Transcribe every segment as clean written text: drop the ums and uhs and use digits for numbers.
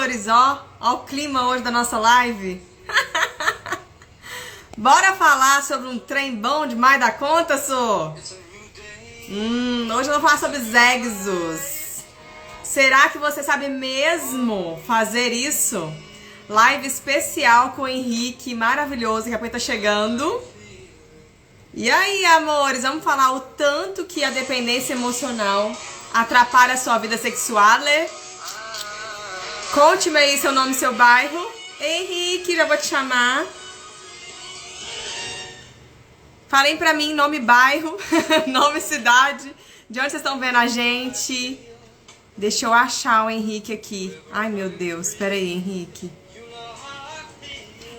amores, ó o clima hoje da nossa live. Bora falar sobre um trem bom demais da conta, só. Hoje eu vou falar sobre sexos. Será que você sabe mesmo fazer isso? Live especial com o Henrique, maravilhoso, que a coisa tá chegando. E aí, amores, vamos falar o tanto que a dependência emocional atrapalha a sua vida sexual, né? Conte-me aí seu nome e seu bairro. Henrique, já vou te chamar. Falem pra mim nome, bairro, nome, cidade, de onde vocês estão vendo a gente. Deixa eu achar o Henrique aqui. Ai, meu Deus, espera aí, Henrique.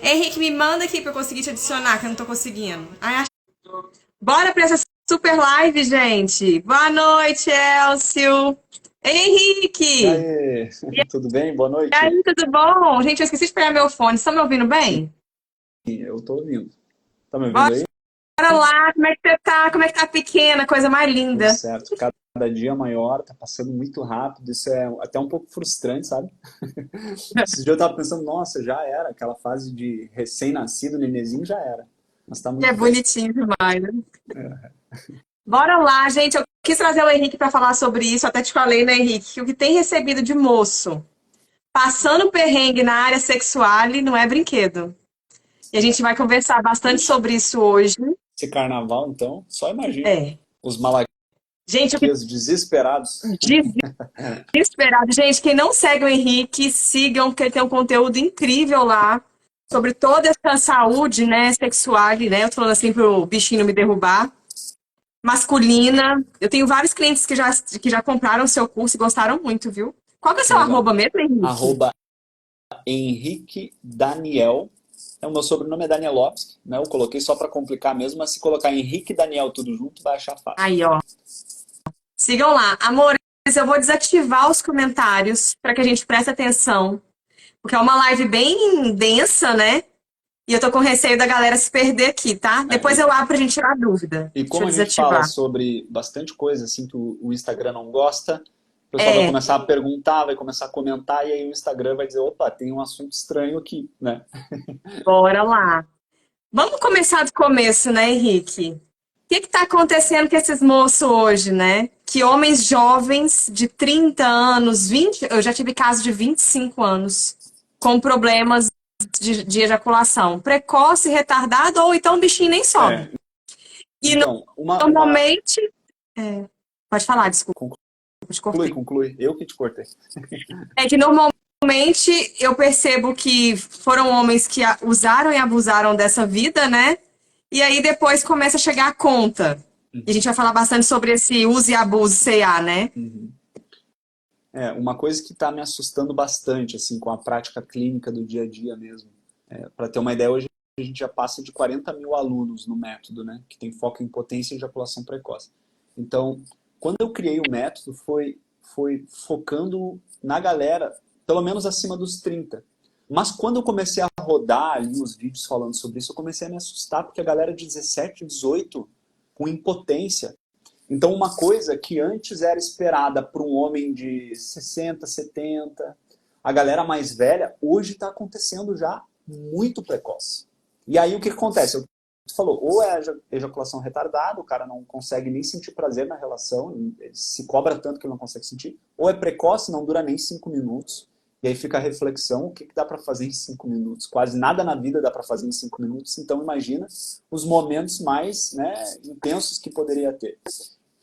Henrique, me manda aqui pra eu conseguir te adicionar, que eu não tô conseguindo. Ai, bora pra essa super live, gente. Boa noite, Elcio. Henrique! E aí, tudo bem? Boa noite. E aí, tudo bom? Gente, eu esqueci de pegar meu fone. Vocês estão me ouvindo bem? Sim, eu tô ouvindo. Tá me ouvindo aí? Bora lá, como é que você tá? Como é que tá pequena? Coisa mais linda. Tudo certo. Cada dia maior, tá passando muito rápido. Isso é até um pouco frustrante, sabe? Esse dia eu tava pensando, nossa, já era. Aquela fase de recém-nascido, nenenzinho, já era. Mas tá muito É bom. bonitinho demais, né? Bora lá, gente. Eu quis trazer o Henrique para falar sobre isso. Até te falei, né, Henrique, que o que tem recebido de moço passando perrengue na área sexual não é brinquedo. E a gente vai conversar bastante sobre isso hoje. Esse carnaval, então, só imagina. É. Os malaquias Gente, o que desesperados. desesperado. Gente, quem não segue o Henrique, sigam, porque ele tem um conteúdo incrível lá sobre toda essa saúde, né, sexual, né? Eu tô falando assim pro bichinho não me derrubar. Masculina. Eu tenho vários clientes que já compraram o seu curso e gostaram muito, viu? Qual que é o seu Legal. arroba mesmo, Henrique? Arroba Henrique Daniel. O meu sobrenome é Danielovski, né? Eu coloquei só para complicar mesmo, mas se colocar Henrique Daniel tudo junto, vai achar fácil. Aí, ó. Sigam lá. Amores, eu vou desativar os comentários para que a gente preste atenção. Porque é uma live bem densa, né? E eu tô com receio da galera se perder aqui, tá? Depois eu abro pra gente tirar dúvida. E como a gente fala sobre bastante coisa assim que o Instagram não gosta, o pessoal vai começar a perguntar, vai começar a comentar, e aí o Instagram vai dizer, opa, tem um assunto estranho aqui, né? Bora lá. Vamos começar do começo, né, Henrique? O que tá acontecendo com esses moços hoje, né? Que homens jovens de 30 anos, 20, eu já tive casos de 25 anos, com problemas de ejaculação precoce, retardado, ou então o bichinho nem sobe. E então, normalmente... Pode falar, desculpa. Conclui. Eu que te cortei. É que normalmente eu percebo que foram homens que usaram e abusaram dessa vida, né? E aí depois começa a chegar a conta. E a gente vai falar bastante sobre esse uso e abuso CA, né? Uma coisa que está me assustando bastante, assim, com a prática clínica do dia a dia mesmo. Para ter uma ideia, hoje a gente já passa de 40 mil alunos no método, né? Que tem foco em potência e ejaculação precoce. Então, quando eu criei o método, foi focando na galera, pelo menos acima dos 30. Mas quando eu comecei a rodar ali os vídeos falando sobre isso, eu comecei a me assustar, porque a galera de 17, 18, com impotência. Então, uma coisa que antes era esperada para um homem de 60, 70, a galera mais velha, hoje está acontecendo já muito precoce. E aí o que acontece? Você falou, ou é ejaculação retardada, o cara não consegue nem sentir prazer na relação, ele se cobra tanto que ele não consegue sentir, ou é precoce, não dura nem 5 minutos, e aí fica a reflexão, o que dá para fazer em 5 minutos? Quase nada na vida dá para fazer em 5 minutos, então imagina os momentos mais, né, intensos que poderia ter.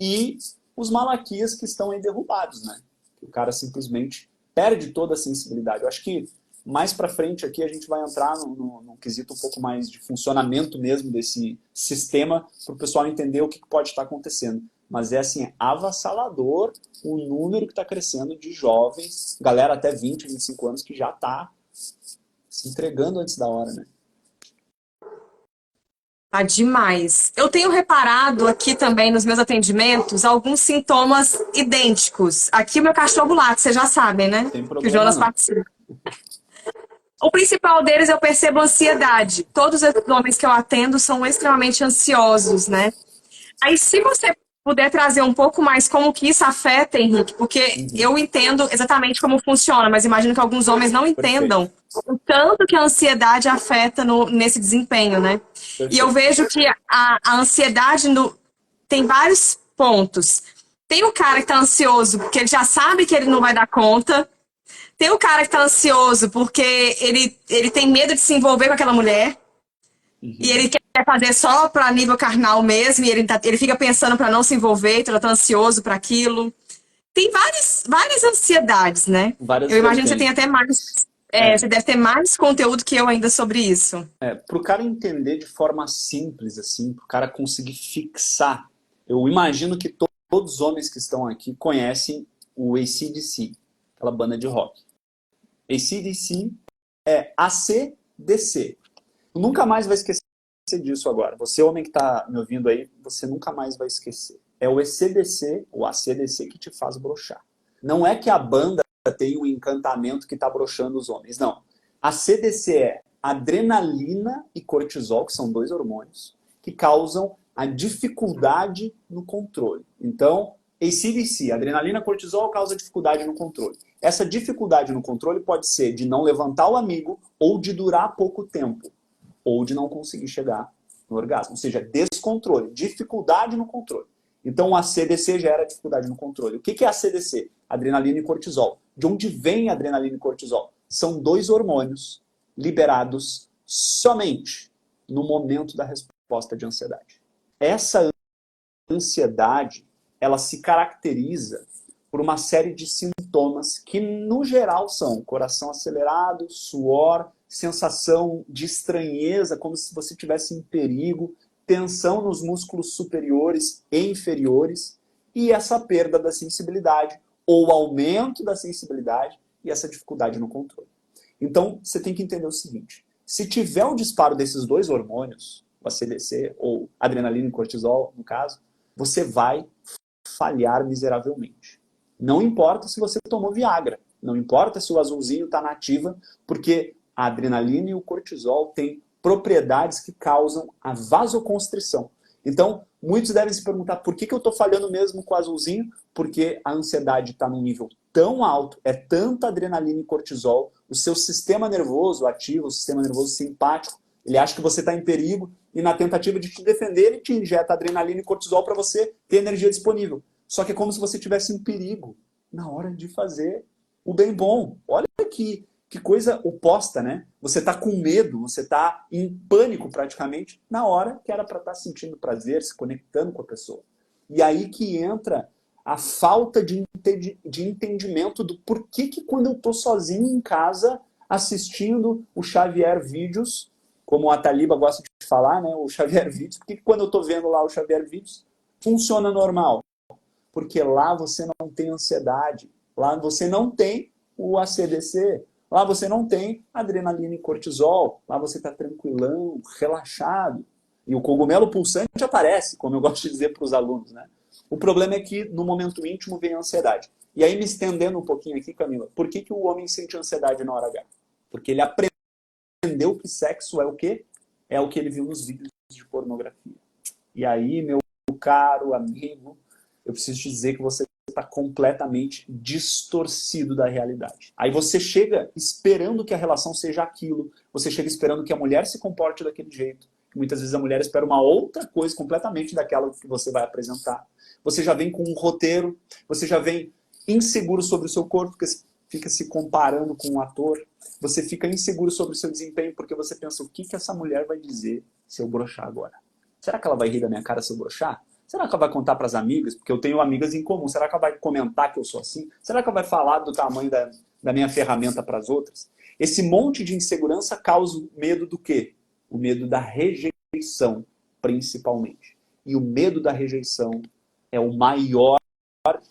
E os malaquias que estão aí derrubados, né? O cara simplesmente perde toda a sensibilidade. Eu acho que mais para frente aqui a gente vai entrar num quesito um pouco mais de funcionamento mesmo desse sistema para o pessoal entender o que pode estar acontecendo. Mas é assim, avassalador o número que está crescendo de jovens, galera até 20, 25 anos que já está se entregando antes da hora, né? Tá demais. Eu tenho reparado aqui também nos meus atendimentos alguns sintomas idênticos. Aqui o meu cachorro late, vocês já sabem, né? Tem problema, que o Jonas não. participa. O principal deles eu percebo ansiedade. Todos os homens que eu atendo são extremamente ansiosos, né? Aí se você puder trazer um pouco mais como que isso afeta, Henrique, porque eu entendo exatamente como funciona, mas imagino que alguns homens não entendam o tanto que a ansiedade afeta nesse desempenho, né? E eu Perfeito. vejo que a ansiedade tem vários pontos. Tem o cara que tá ansioso porque ele já sabe que ele não vai dar conta. Tem o cara que tá ansioso porque ele tem medo de se envolver com aquela mulher. E ele quer fazer só para nível carnal mesmo, e ele fica pensando para não se envolver, então ele tá ansioso para aquilo. Tem várias ansiedades, né? Várias Eu imagino que você tem vertentes. até mais. É, Você deve ter mais conteúdo que eu ainda sobre isso. para o cara entender de forma simples, assim, para o cara conseguir fixar, eu imagino que todos os homens que estão aqui conhecem o AC/DC, aquela banda de rock. AC/DC é AC/DC. Tu nunca mais vai esquecer disso agora. Você, homem que está me ouvindo aí, você nunca mais vai esquecer. É o ECDC, o ACDC que te faz broxar. Não é que a banda tem um encantamento que está broxando os homens, não. A CDC é adrenalina e cortisol, que são dois hormônios, que causam a dificuldade no controle. Então, ACDC, adrenalina e cortisol, causa dificuldade no controle. Essa dificuldade no controle pode ser de não levantar o amigo ou de durar pouco tempo, ou de não conseguir chegar no orgasmo. Ou seja, descontrole, dificuldade no controle. Então, a CDC gera dificuldade no controle. O que é a CDC? Adrenalina e cortisol. De onde vem a adrenalina e cortisol? São dois hormônios liberados somente no momento da resposta de ansiedade. Essa ansiedade, ela se caracteriza por uma série de sintomas que, no geral, são coração acelerado, suor, sensação de estranheza, como se você estivesse em perigo, tensão nos músculos superiores e inferiores, e essa perda da sensibilidade, ou aumento da sensibilidade, e essa dificuldade no controle. Então, você tem que entender o seguinte, se tiver o disparo desses dois hormônios, o ACDC, ou adrenalina e cortisol, no caso, você vai falhar miseravelmente. Não importa se você tomou Viagra, não importa se o azulzinho está na ativa, porque a adrenalina e o cortisol têm propriedades que causam a vasoconstrição. Então, muitos devem se perguntar por que eu estou falhando mesmo com o azulzinho? Porque a ansiedade está num nível tão alto, é tanta adrenalina e cortisol, o seu sistema nervoso ativo, o sistema nervoso simpático, ele acha que você está em perigo e na tentativa de te defender, ele te injeta adrenalina e cortisol para você ter energia disponível. Só que é como se você estivesse em perigo na hora de fazer o bem bom. Olha que coisa oposta, né? Você está com medo, você está em pânico praticamente na hora que era para estar sentindo prazer, se conectando com a pessoa. E aí que entra a falta de entendimento do porquê que quando eu estou sozinho em casa assistindo o Xavier Vídeos, como a Taliba gosta de falar, né? O Xavier Vídeos, por que quando eu estou vendo lá o Xavier Vídeos funciona normal? Porque lá você não tem ansiedade, lá você não tem o ACDC, lá você não tem adrenalina e cortisol, lá você está tranquilão, relaxado. E o cogumelo pulsante aparece, como eu gosto de dizer para os alunos, né? O problema é que no momento íntimo vem a ansiedade. E aí, me estendendo um pouquinho aqui, Camila, por que o homem sente ansiedade na hora H? Porque ele aprendeu que sexo é o quê? É o que ele viu nos vídeos de pornografia. E aí, meu caro amigo, eu preciso te dizer que você está completamente distorcido da realidade. Aí você chega esperando que a relação seja aquilo, você chega esperando que a mulher se comporte daquele jeito. Muitas vezes a mulher espera uma outra coisa completamente daquela que você vai apresentar. Você já vem com um roteiro, você já vem inseguro sobre o seu corpo, porque fica se comparando com um ator. Você fica inseguro sobre o seu desempenho, porque você pensa, o que essa mulher vai dizer se eu broxar agora? Será que ela vai rir da minha cara se eu broxar? Será que ela vai contar para as amigas? Porque eu tenho amigas em comum. Será que ela vai comentar que eu sou assim? Será que ela vai falar do tamanho da minha ferramenta para as outras? Esse monte de insegurança causa o medo do quê? O medo da rejeição, principalmente. E o medo da rejeição é o maior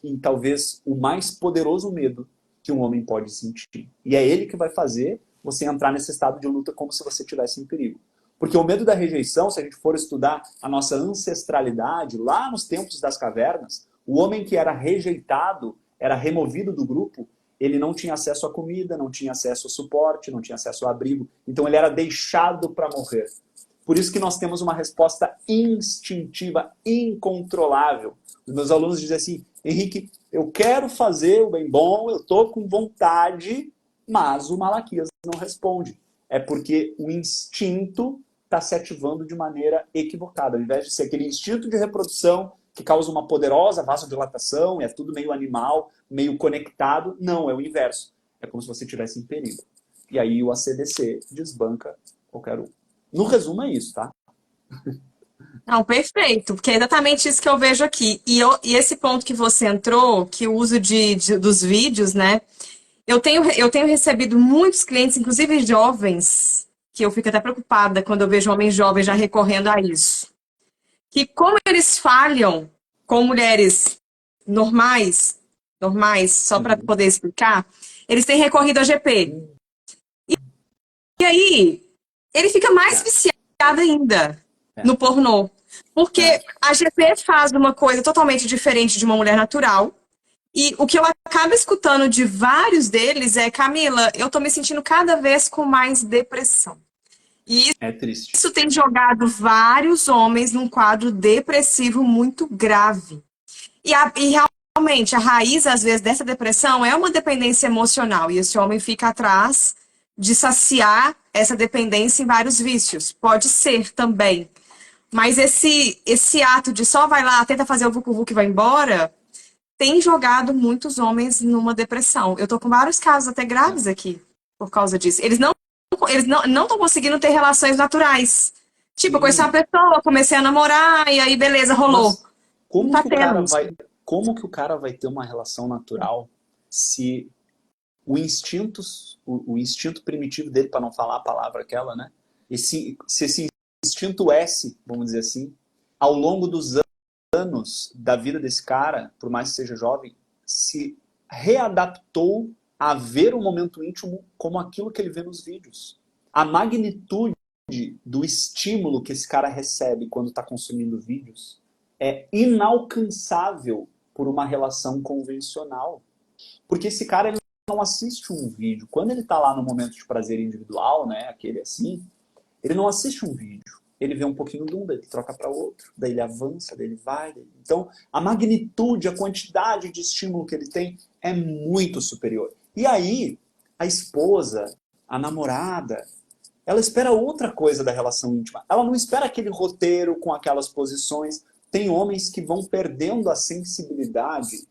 e talvez o mais poderoso medo que um homem pode sentir. E é ele que vai fazer você entrar nesse estado de luta como se você estivesse em perigo. Porque o medo da rejeição, se a gente for estudar a nossa ancestralidade, lá nos tempos das cavernas, o homem que era rejeitado, era removido do grupo, ele não tinha acesso à comida, não tinha acesso ao suporte, não tinha acesso ao abrigo. Então ele era deixado para morrer. Por isso que nós temos uma resposta instintiva, incontrolável. Os meus alunos dizem assim, Henrique, eu quero fazer o bem bom, eu estou com vontade, mas o Malaquias não responde. É porque o instinto está se ativando de maneira equivocada. Ao invés de ser aquele instinto de reprodução que causa uma poderosa vasodilatação, é tudo meio animal, meio conectado, não, é o inverso. É como se você estivesse em perigo. E aí o ACDC desbanca qualquer um. No resumo é isso, tá? Não, perfeito, porque é exatamente isso que eu vejo aqui. E esse ponto que você entrou, que o uso dos vídeos, né? Eu tenho recebido muitos clientes, inclusive jovens, que eu fico até preocupada quando eu vejo homens jovens já recorrendo a isso. Que como eles falham com mulheres normais, só para poder explicar, eles têm recorrido a GP. E aí, ele fica mais viciado ainda no pornô. Porque a GP faz uma coisa totalmente diferente de uma mulher natural. E o que eu acabo escutando de vários deles é, Camila, eu tô me sentindo cada vez com mais depressão. E É triste. isso tem jogado vários homens num quadro depressivo muito grave. E realmente, a raiz, às vezes, dessa depressão é uma dependência emocional. E esse homem fica atrás de saciar essa dependência em vários vícios. Pode ser também. Mas esse ato de só vai lá, tenta fazer o vucu-vucu e vai embora, tem jogado muitos homens numa depressão. Eu tô com vários casos até graves aqui por causa disso. Eles não estão conseguindo ter relações naturais. Tipo, eu conheci uma pessoa, comecei a namorar, e aí beleza, rolou. Mas como, Não tá que o cara tendo. como que o cara vai ter uma relação natural se o instinto primitivo dele, para não falar a palavra aquela, né? Se esse instinto S, vamos dizer assim, ao longo dos anos da vida desse cara, por mais que seja jovem, se readaptou a ver o momento íntimo como aquilo que ele vê nos vídeos. A magnitude do estímulo que esse cara recebe quando está consumindo vídeos é inalcançável por uma relação convencional. Porque esse cara ele não assiste um vídeo. Quando ele está lá no momento de prazer individual, né, aquele assim, ele não assiste um vídeo. Ele vê um pouquinho de um, daí ele troca para outro, daí ele avança, daí ele vai. Então, a magnitude, a quantidade de estímulo que ele tem é muito superior. E aí, a esposa, a namorada, ela espera outra coisa da relação íntima. Ela não espera aquele roteiro com aquelas posições. Tem homens que vão perdendo a sensibilidade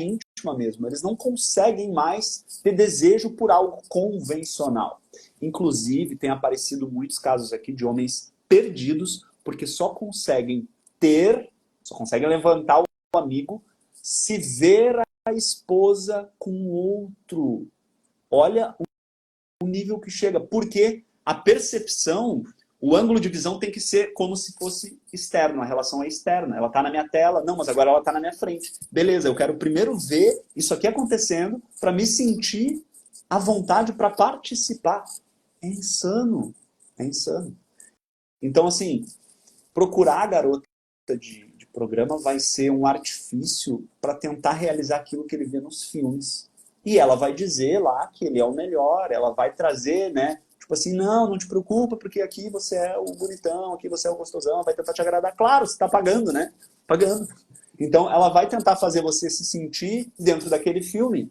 íntima mesmo. Eles não conseguem mais ter desejo por algo convencional. Inclusive, tem aparecido muitos casos aqui de homens perdidos porque só conseguem levantar o amigo se ver a esposa com outro. Olha o nível que chega. Porque a percepção, o ângulo de visão tem que ser como se fosse externo. A relação é externa. Ela está na minha tela. Não, mas agora ela está na minha frente. Beleza, eu quero primeiro ver isso aqui acontecendo para me sentir à vontade para participar. É insano. É insano. Então, assim, procurar a garota de programa vai ser um artifício para tentar realizar aquilo que ele vê nos filmes. E ela vai dizer lá que ele é o melhor, ela vai trazer, né? Tipo assim, não te preocupa, porque aqui você é o bonitão, aqui você é o gostosão, vai tentar te agradar. Claro, você está pagando, né? Pagando. Então, ela vai tentar fazer você se sentir dentro daquele filme.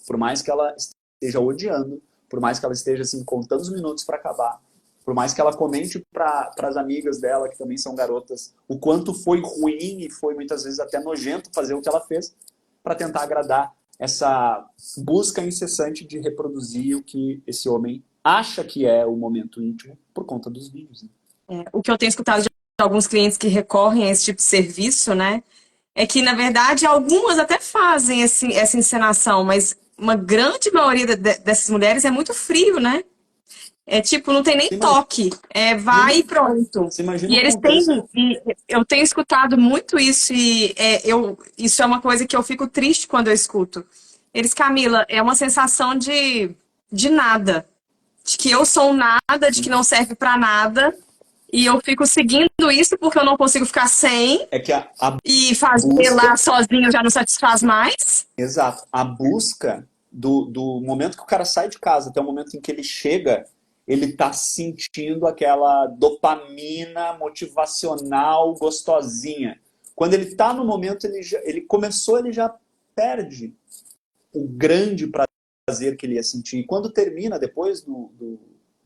Por mais que ela esteja odiando, por mais que ela esteja assim, contando os minutos para acabar, por mais que ela comente para as amigas dela, que também são garotas, o quanto foi ruim e foi muitas vezes até nojento fazer o que ela fez para tentar agradar essa busca incessante de reproduzir o que esse homem acha que é o momento íntimo por conta dos vídeos. Né? O que eu tenho escutado de alguns clientes que recorrem a esse tipo de serviço, né, é que, na verdade, algumas até fazem essa encenação, mas uma grande maioria dessas mulheres é muito frio, né? É tipo, não tem nem toque. Vai e pronto. E eles têm. Eu tenho escutado muito isso, e isso é uma coisa que eu fico triste quando eu escuto. Eles, Camila, é uma sensação de nada. De que eu sou um nada, de que não serve pra nada. E eu fico seguindo isso porque eu não consigo ficar sem. E fazer busca... lá sozinho já não satisfaz mais. Exato. A busca do momento que o cara sai de casa até o momento em que ele chega ele tá sentindo aquela dopamina motivacional gostosinha. Quando ele tá no momento, ele começou, ele já perde o grande prazer que ele ia sentir. E quando termina, depois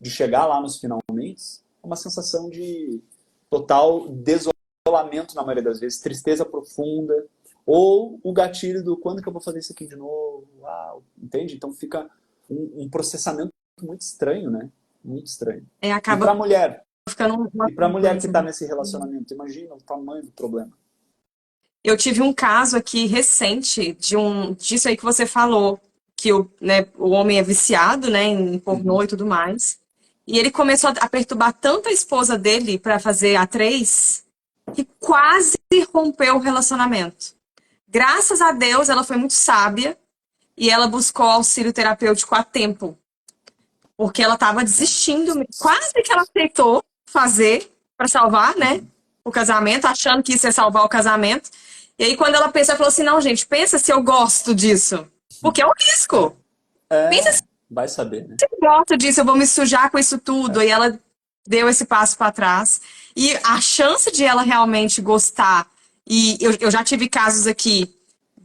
de chegar lá nos finalmente, é uma sensação de total desolamento na maioria das vezes, tristeza profunda, ou o gatilho do quando que eu vou fazer isso aqui de novo? Uau, entende? Então fica um processamento muito estranho, né? Muito estranho. E Acaba para mulher, ficando e para mulher que está nesse relacionamento, imagina o tamanho do problema. Eu tive um caso aqui recente disso aí que você falou, que o homem é viciado, né, em pornô e tudo mais. E ele começou a perturbar tanto a esposa dele para fazer A3 que quase rompeu o relacionamento. Graças a Deus, ela foi muito sábia e ela buscou auxílio terapêutico a tempo. Porque ela estava desistindo, quase que ela aceitou fazer para salvar, né, o casamento, achando que isso ia salvar o casamento. E aí, quando ela pensou, ela falou assim, não, gente, pensa se eu gosto disso. Porque é um risco. Pensa se Vai saber, né? eu gosto disso, eu vou me sujar com isso tudo. E ela deu esse passo para trás. E a chance de ela realmente gostar, e eu já tive casos aqui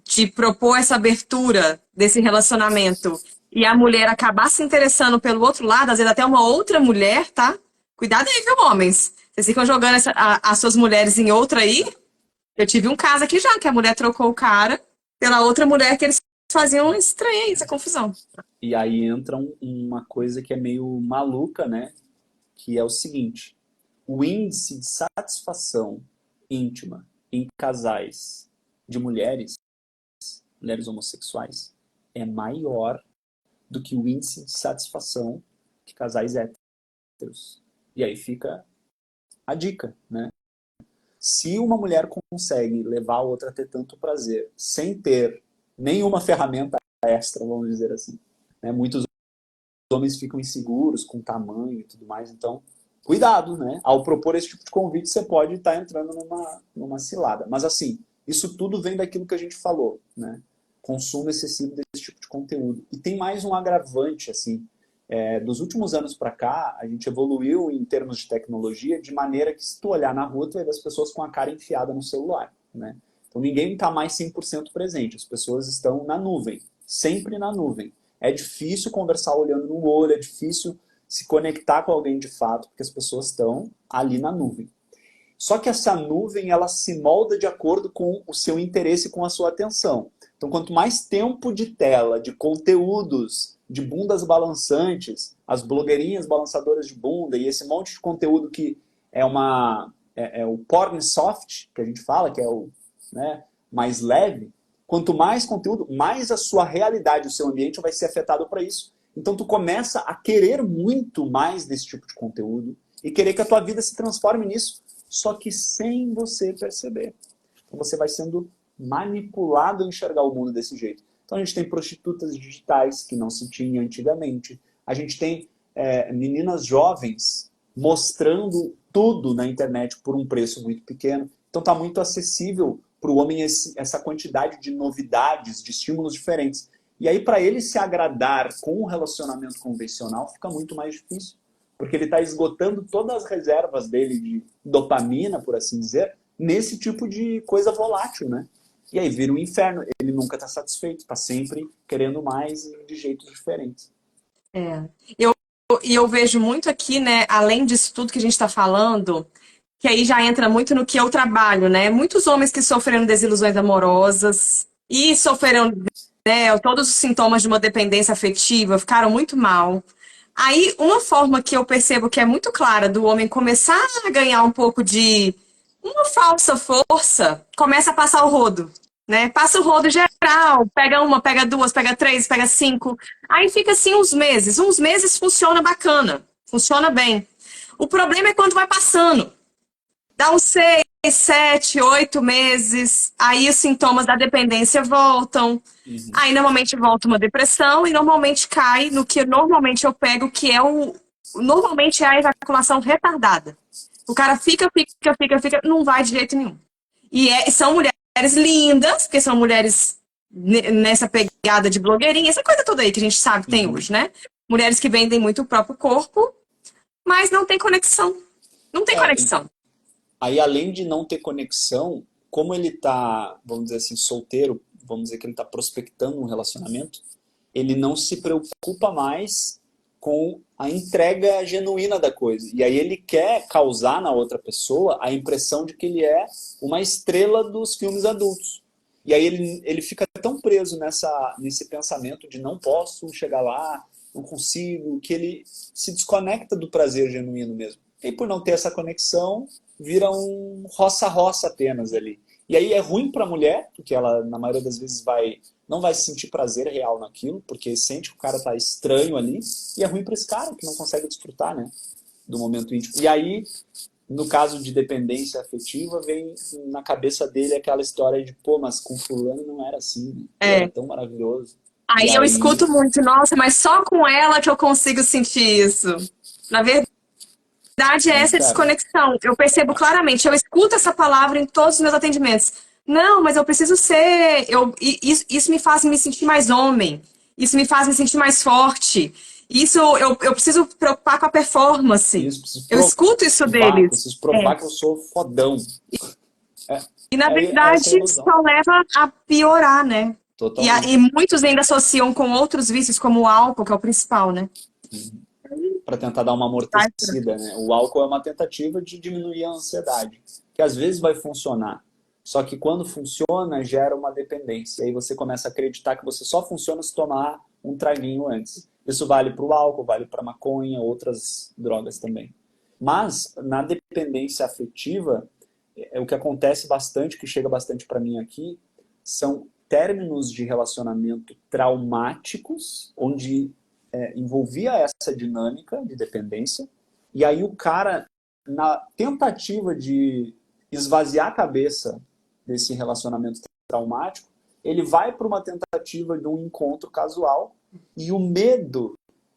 de propor essa abertura desse relacionamento e a mulher acabar se interessando pelo outro lado, às vezes até uma outra mulher, tá? Cuidado aí, viu, homens? Vocês ficam jogando as suas mulheres em outra aí. Eu tive um caso aqui já, que a mulher trocou o cara pela outra mulher que eles faziam estranha essa confusão. E aí entra uma coisa que é meio maluca, né? Que é o seguinte, o índice de satisfação íntima em casais de mulheres homossexuais, é maior do que o índice de satisfação de casais héteros. E aí fica a dica, né? Se uma mulher consegue levar a outra a ter tanto prazer sem ter nenhuma ferramenta extra, vamos dizer assim, né? Muitos homens ficam inseguros com tamanho e tudo mais, então cuidado, né? Ao propor esse tipo de convite, você pode estar entrando numa cilada. Mas assim, isso tudo vem daquilo que a gente falou, né? Consumo excessivo desse tipo de conteúdo. E tem mais um agravante, assim, dos últimos anos para cá, a gente evoluiu em termos de tecnologia de maneira que se tu olhar na rua, tu vai ver as pessoas com a cara enfiada no celular, né? Então ninguém está mais 100% presente, as pessoas estão na nuvem, sempre na nuvem. É difícil conversar olhando no olho, é difícil se conectar com alguém de fato, porque as pessoas estão ali na nuvem. Só que essa nuvem, ela se molda de acordo com o seu interesse e com a sua atenção. Então, quanto mais tempo de tela, de conteúdos, de bundas balançantes, as blogueirinhas balançadoras de bunda e esse monte de conteúdo que é o porn soft, que a gente fala, que é o, né, mais leve, quanto mais conteúdo, mais a sua realidade, o seu ambiente vai ser afetado para isso. Então, tu começa a querer muito mais desse tipo de conteúdo e querer que a tua vida se transforme nisso, só que sem você perceber. Então, você vai sendo manipulado a enxergar o mundo desse jeito. Então, a gente tem prostitutas digitais que não se tinha antigamente. A gente tem meninas jovens mostrando tudo na internet por um preço muito pequeno. Então, está muito acessível para o homem essa quantidade de novidades, de estímulos diferentes. E aí, para ele se agradar com um relacionamento convencional, fica muito mais difícil. Porque ele está esgotando todas as reservas dele de dopamina, por assim dizer, nesse tipo de coisa volátil, né? E aí vira um inferno. Ele nunca está satisfeito, está sempre querendo mais e de jeitos diferentes. E eu vejo muito aqui, né, além disso tudo que a gente está falando, que aí já entra muito no que eu trabalho, né? Muitos homens que sofreram desilusões amorosas e sofreram, né, todos os sintomas de uma dependência afetiva, ficaram muito mal. Aí, uma forma que eu percebo que é muito clara do homem começar a ganhar um pouco de uma falsa força, começa a passar o rodo, né? Passa o rodo geral, pega uma, pega duas, pega três, pega cinco. Aí fica assim uns meses. Uns meses funciona bacana, funciona bem. O problema é quando vai passando. Dá uns 6, 7, 8 meses, aí os sintomas da dependência voltam. Aí normalmente volta uma depressão e normalmente cai no que normalmente eu pego, que é normalmente é a ejaculação retardada. O cara fica, não vai de jeito nenhum. E são mulheres lindas, porque são mulheres nessa pegada de blogueirinha, essa coisa toda aí que a gente sabe que tem hoje, né? Mulheres que vendem muito o próprio corpo mas não tem conexão. Não tem É, conexão. aí, além de não ter conexão, como ele tá, vamos dizer assim, solteiro, vamos dizer que ele tá prospectando um relacionamento, ele não se preocupa mais com a entrega genuína da coisa. E aí ele quer causar na outra pessoa a impressão de que ele é uma estrela dos filmes adultos. E aí ele fica tão preso nesse pensamento de não posso chegar lá, não consigo, que ele se desconecta do prazer genuíno mesmo. E por não ter essa conexão, vira um roça-roça apenas ali. E aí é ruim para a mulher, porque ela, na maioria das vezes, não vai sentir prazer real naquilo, porque sente que o cara tá estranho ali, e é ruim para esse cara, que não consegue desfrutar, né, do momento íntimo. E aí, no caso de dependência afetiva, vem na cabeça dele aquela história de, pô, mas com fulano não era assim, né? Eu era É. tão maravilhoso. E Aí eu aí, escuto muito, nossa, mas só com ela que eu consigo sentir isso. Na verdade, é essa cara, desconexão. Eu percebo claramente, eu escuto essa palavra em todos os meus atendimentos. Não, mas eu preciso ser. Isso me faz me sentir mais homem. Isso me faz me sentir mais forte. Isso eu preciso preocupar com a performance. isso, preciso Eu escuto isso provar, deles. preciso É. provar que eu sou fodão. É, E na é essa verdade ilusão, só leva a piorar, né? E totalmente. muitos ainda associam com outros vícios, como o álcool, que é o principal, né? Para tentar dar uma Vai por aí. amortecida, né? O álcool é uma tentativa de diminuir a ansiedade, que às vezes vai funcionar. Só que quando funciona, gera uma dependência. Aí você começa a acreditar que você só funciona se tomar um traguinho antes. Isso vale para o álcool, vale para a maconha, outras drogas também. Mas na dependência afetiva, o que acontece bastante, que chega bastante para mim aqui, são términos de relacionamento traumáticos, onde envolvia essa dinâmica de dependência, e aí o cara, na tentativa de esvaziar a cabeça desse relacionamento traumático, ele vai para uma tentativa de um encontro casual, e o medo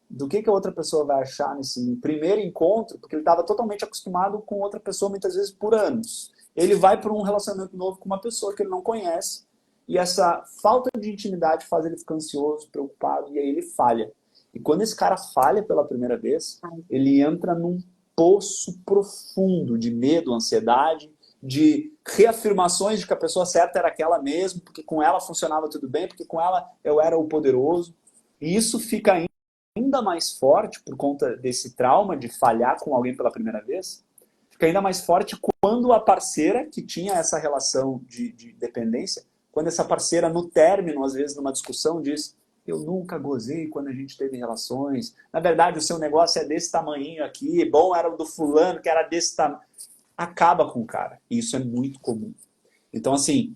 do que a outra pessoa vai achar nesse primeiro encontro, porque ele estava totalmente acostumado com outra pessoa, muitas vezes por anos. Ele vai para um relacionamento novo com uma pessoa que ele não conhece, e essa falta de intimidade faz ele ficar ansioso, preocupado, e aí ele falha. E quando esse cara falha pela primeira vez, ele entra num poço profundo de medo, ansiedade, de reafirmações de que a pessoa certa era aquela mesmo, porque com ela funcionava tudo bem, porque com ela eu era o poderoso. E isso fica ainda mais forte por conta desse trauma de falhar com alguém pela primeira vez, fica ainda mais forte quando a parceira que tinha essa relação de dependência, quando essa parceira no término, às vezes numa discussão, diz: eu nunca gozei quando a gente teve relações, na verdade o seu negócio é desse tamanhinho aqui, bom era o do fulano que era desse tamanho. Acaba com o cara, e isso é muito comum. Então assim,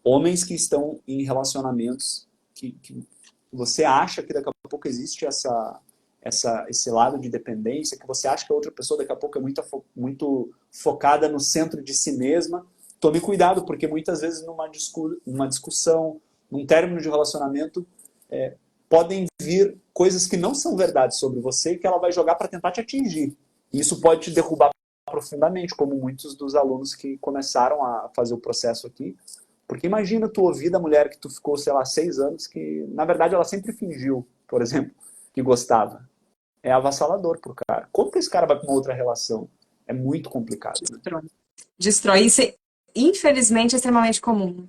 homens que estão em relacionamentos que você acha que daqui a pouco existe esse lado de dependência, que você acha que a outra pessoa daqui a pouco é muito focada no centro de si mesma, tome cuidado, porque muitas vezes numa discussão, num término de relacionamento, podem vir coisas que não são verdade sobre você que ela vai jogar para tentar te atingir. E isso pode te derrubar profundamente, como muitos dos alunos que começaram a fazer o processo aqui. Porque imagina tu ouvir da mulher que tu ficou, sei lá, 6 anos, que na verdade ela sempre fingiu, por exemplo, que gostava. É avassalador pro cara. Como que esse cara vai para uma outra relação? É muito complicado, né? Destrói. Destrói. Isso, infelizmente, é extremamente comum.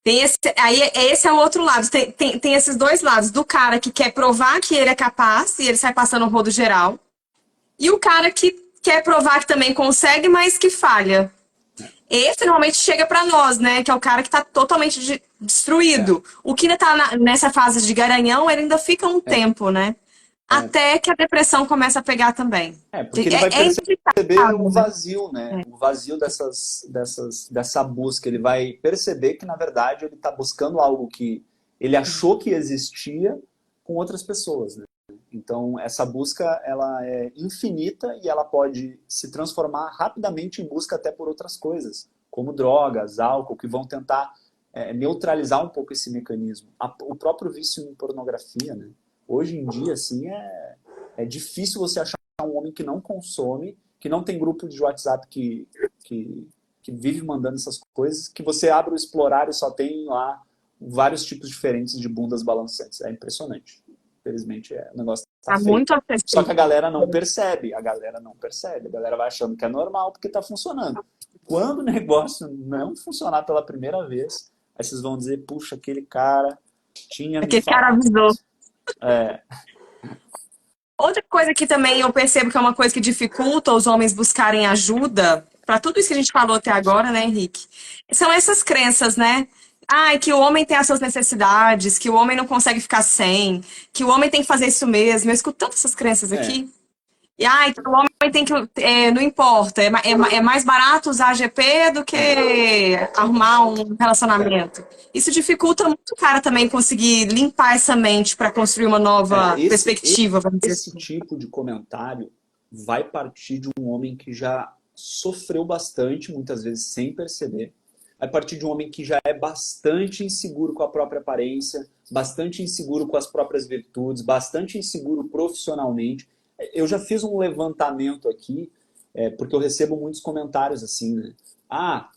Tem esse é o outro lado. Tem esses dois lados. Do cara que quer provar que ele é capaz e ele sai passando o rodo geral. E o cara que quer provar que também consegue, mas que falha. Esse normalmente chega pra nós, né? Que é o cara que tá totalmente É, destruído. O que ainda tá nessa fase de garanhão, ele ainda fica um tempo, né? é, Até que a depressão começa a pegar também. porque ele vai É perceber o inevitável, né? vazio, né? O vazio dessa busca. Ele vai perceber que, na verdade, ele está buscando algo que ele achou que existia com outras pessoas, né? Então, essa busca, ela é infinita e ela pode se transformar rapidamente em busca até por outras coisas, como drogas, álcool, que vão tentar neutralizar um pouco esse mecanismo. O próprio vício em pornografia, né? Hoje em dia, assim, é difícil você achar um homem que não consome, que não tem grupo de WhatsApp que vive mandando essas coisas, que você abre o explorar e só tem lá vários tipos diferentes de bundas balançantes. É impressionante. Infelizmente, o negócio tá Tá feio. muito Só que a acessível. galera não percebe, a galera não percebe. A galera vai achando que é normal porque tá funcionando. Quando o negócio não funcionar pela primeira vez, aí vocês vão dizer, puxa, aquele cara tinha me Aquele cara falado. avisou. É, Outra coisa que também eu percebo que é uma coisa que dificulta os homens buscarem ajuda, para tudo isso que a gente falou até agora, né, Henrique? São essas crenças, né? Ai, que o homem tem as suas necessidades, que o homem não consegue ficar sem, que o homem tem que fazer isso mesmo. Eu escuto tantas essas crenças é, aqui. E ai, que o homem tem que. Não importa, é mais barato usar GP do que arrumar um relacionamento. Isso dificulta muito o cara também conseguir limpar essa mente para construir uma nova esse, perspectiva, vamos dizer esse assim. tipo de comentário vai partir de um homem que já sofreu bastante, muitas vezes sem perceber. Vai partir de um homem que já é bastante inseguro com a própria aparência, bastante inseguro com as próprias virtudes, bastante inseguro profissionalmente. Eu já fiz um levantamento aqui, porque eu recebo muitos comentários assim, né? Ah,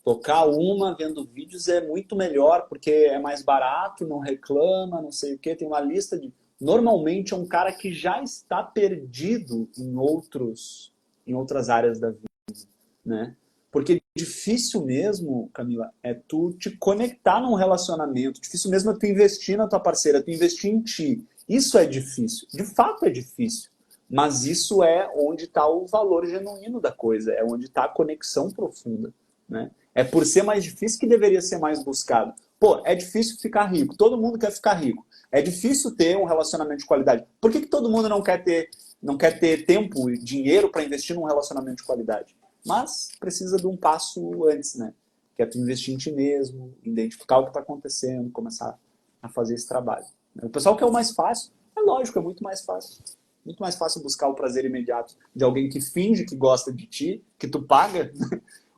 tocar uma vendo vídeos é muito melhor, porque é mais barato, não reclama, não sei o quê. Tem uma lista de... Normalmente é um cara que já está perdido em outras áreas da vida, né? Porque difícil mesmo, Camila, é tu te conectar num relacionamento. Difícil mesmo é tu investir na tua parceira, tu investir em ti. Isso é difícil. De fato é difícil. Mas isso é onde está o valor genuíno da coisa. É onde está a conexão profunda, né? É por ser mais difícil que deveria ser mais buscado. Pô, é difícil ficar rico. Todo mundo quer ficar rico. É difícil ter um relacionamento de qualidade. Por que todo mundo não quer ter tempo e dinheiro para investir num relacionamento de qualidade? Mas precisa de um passo antes, né? Que é tu investir em ti mesmo, identificar o que está acontecendo, começar a fazer esse trabalho. O pessoal quer o mais fácil. É lógico, é muito mais fácil. Muito mais fácil buscar o prazer imediato de alguém que finge que gosta de ti, que tu paga,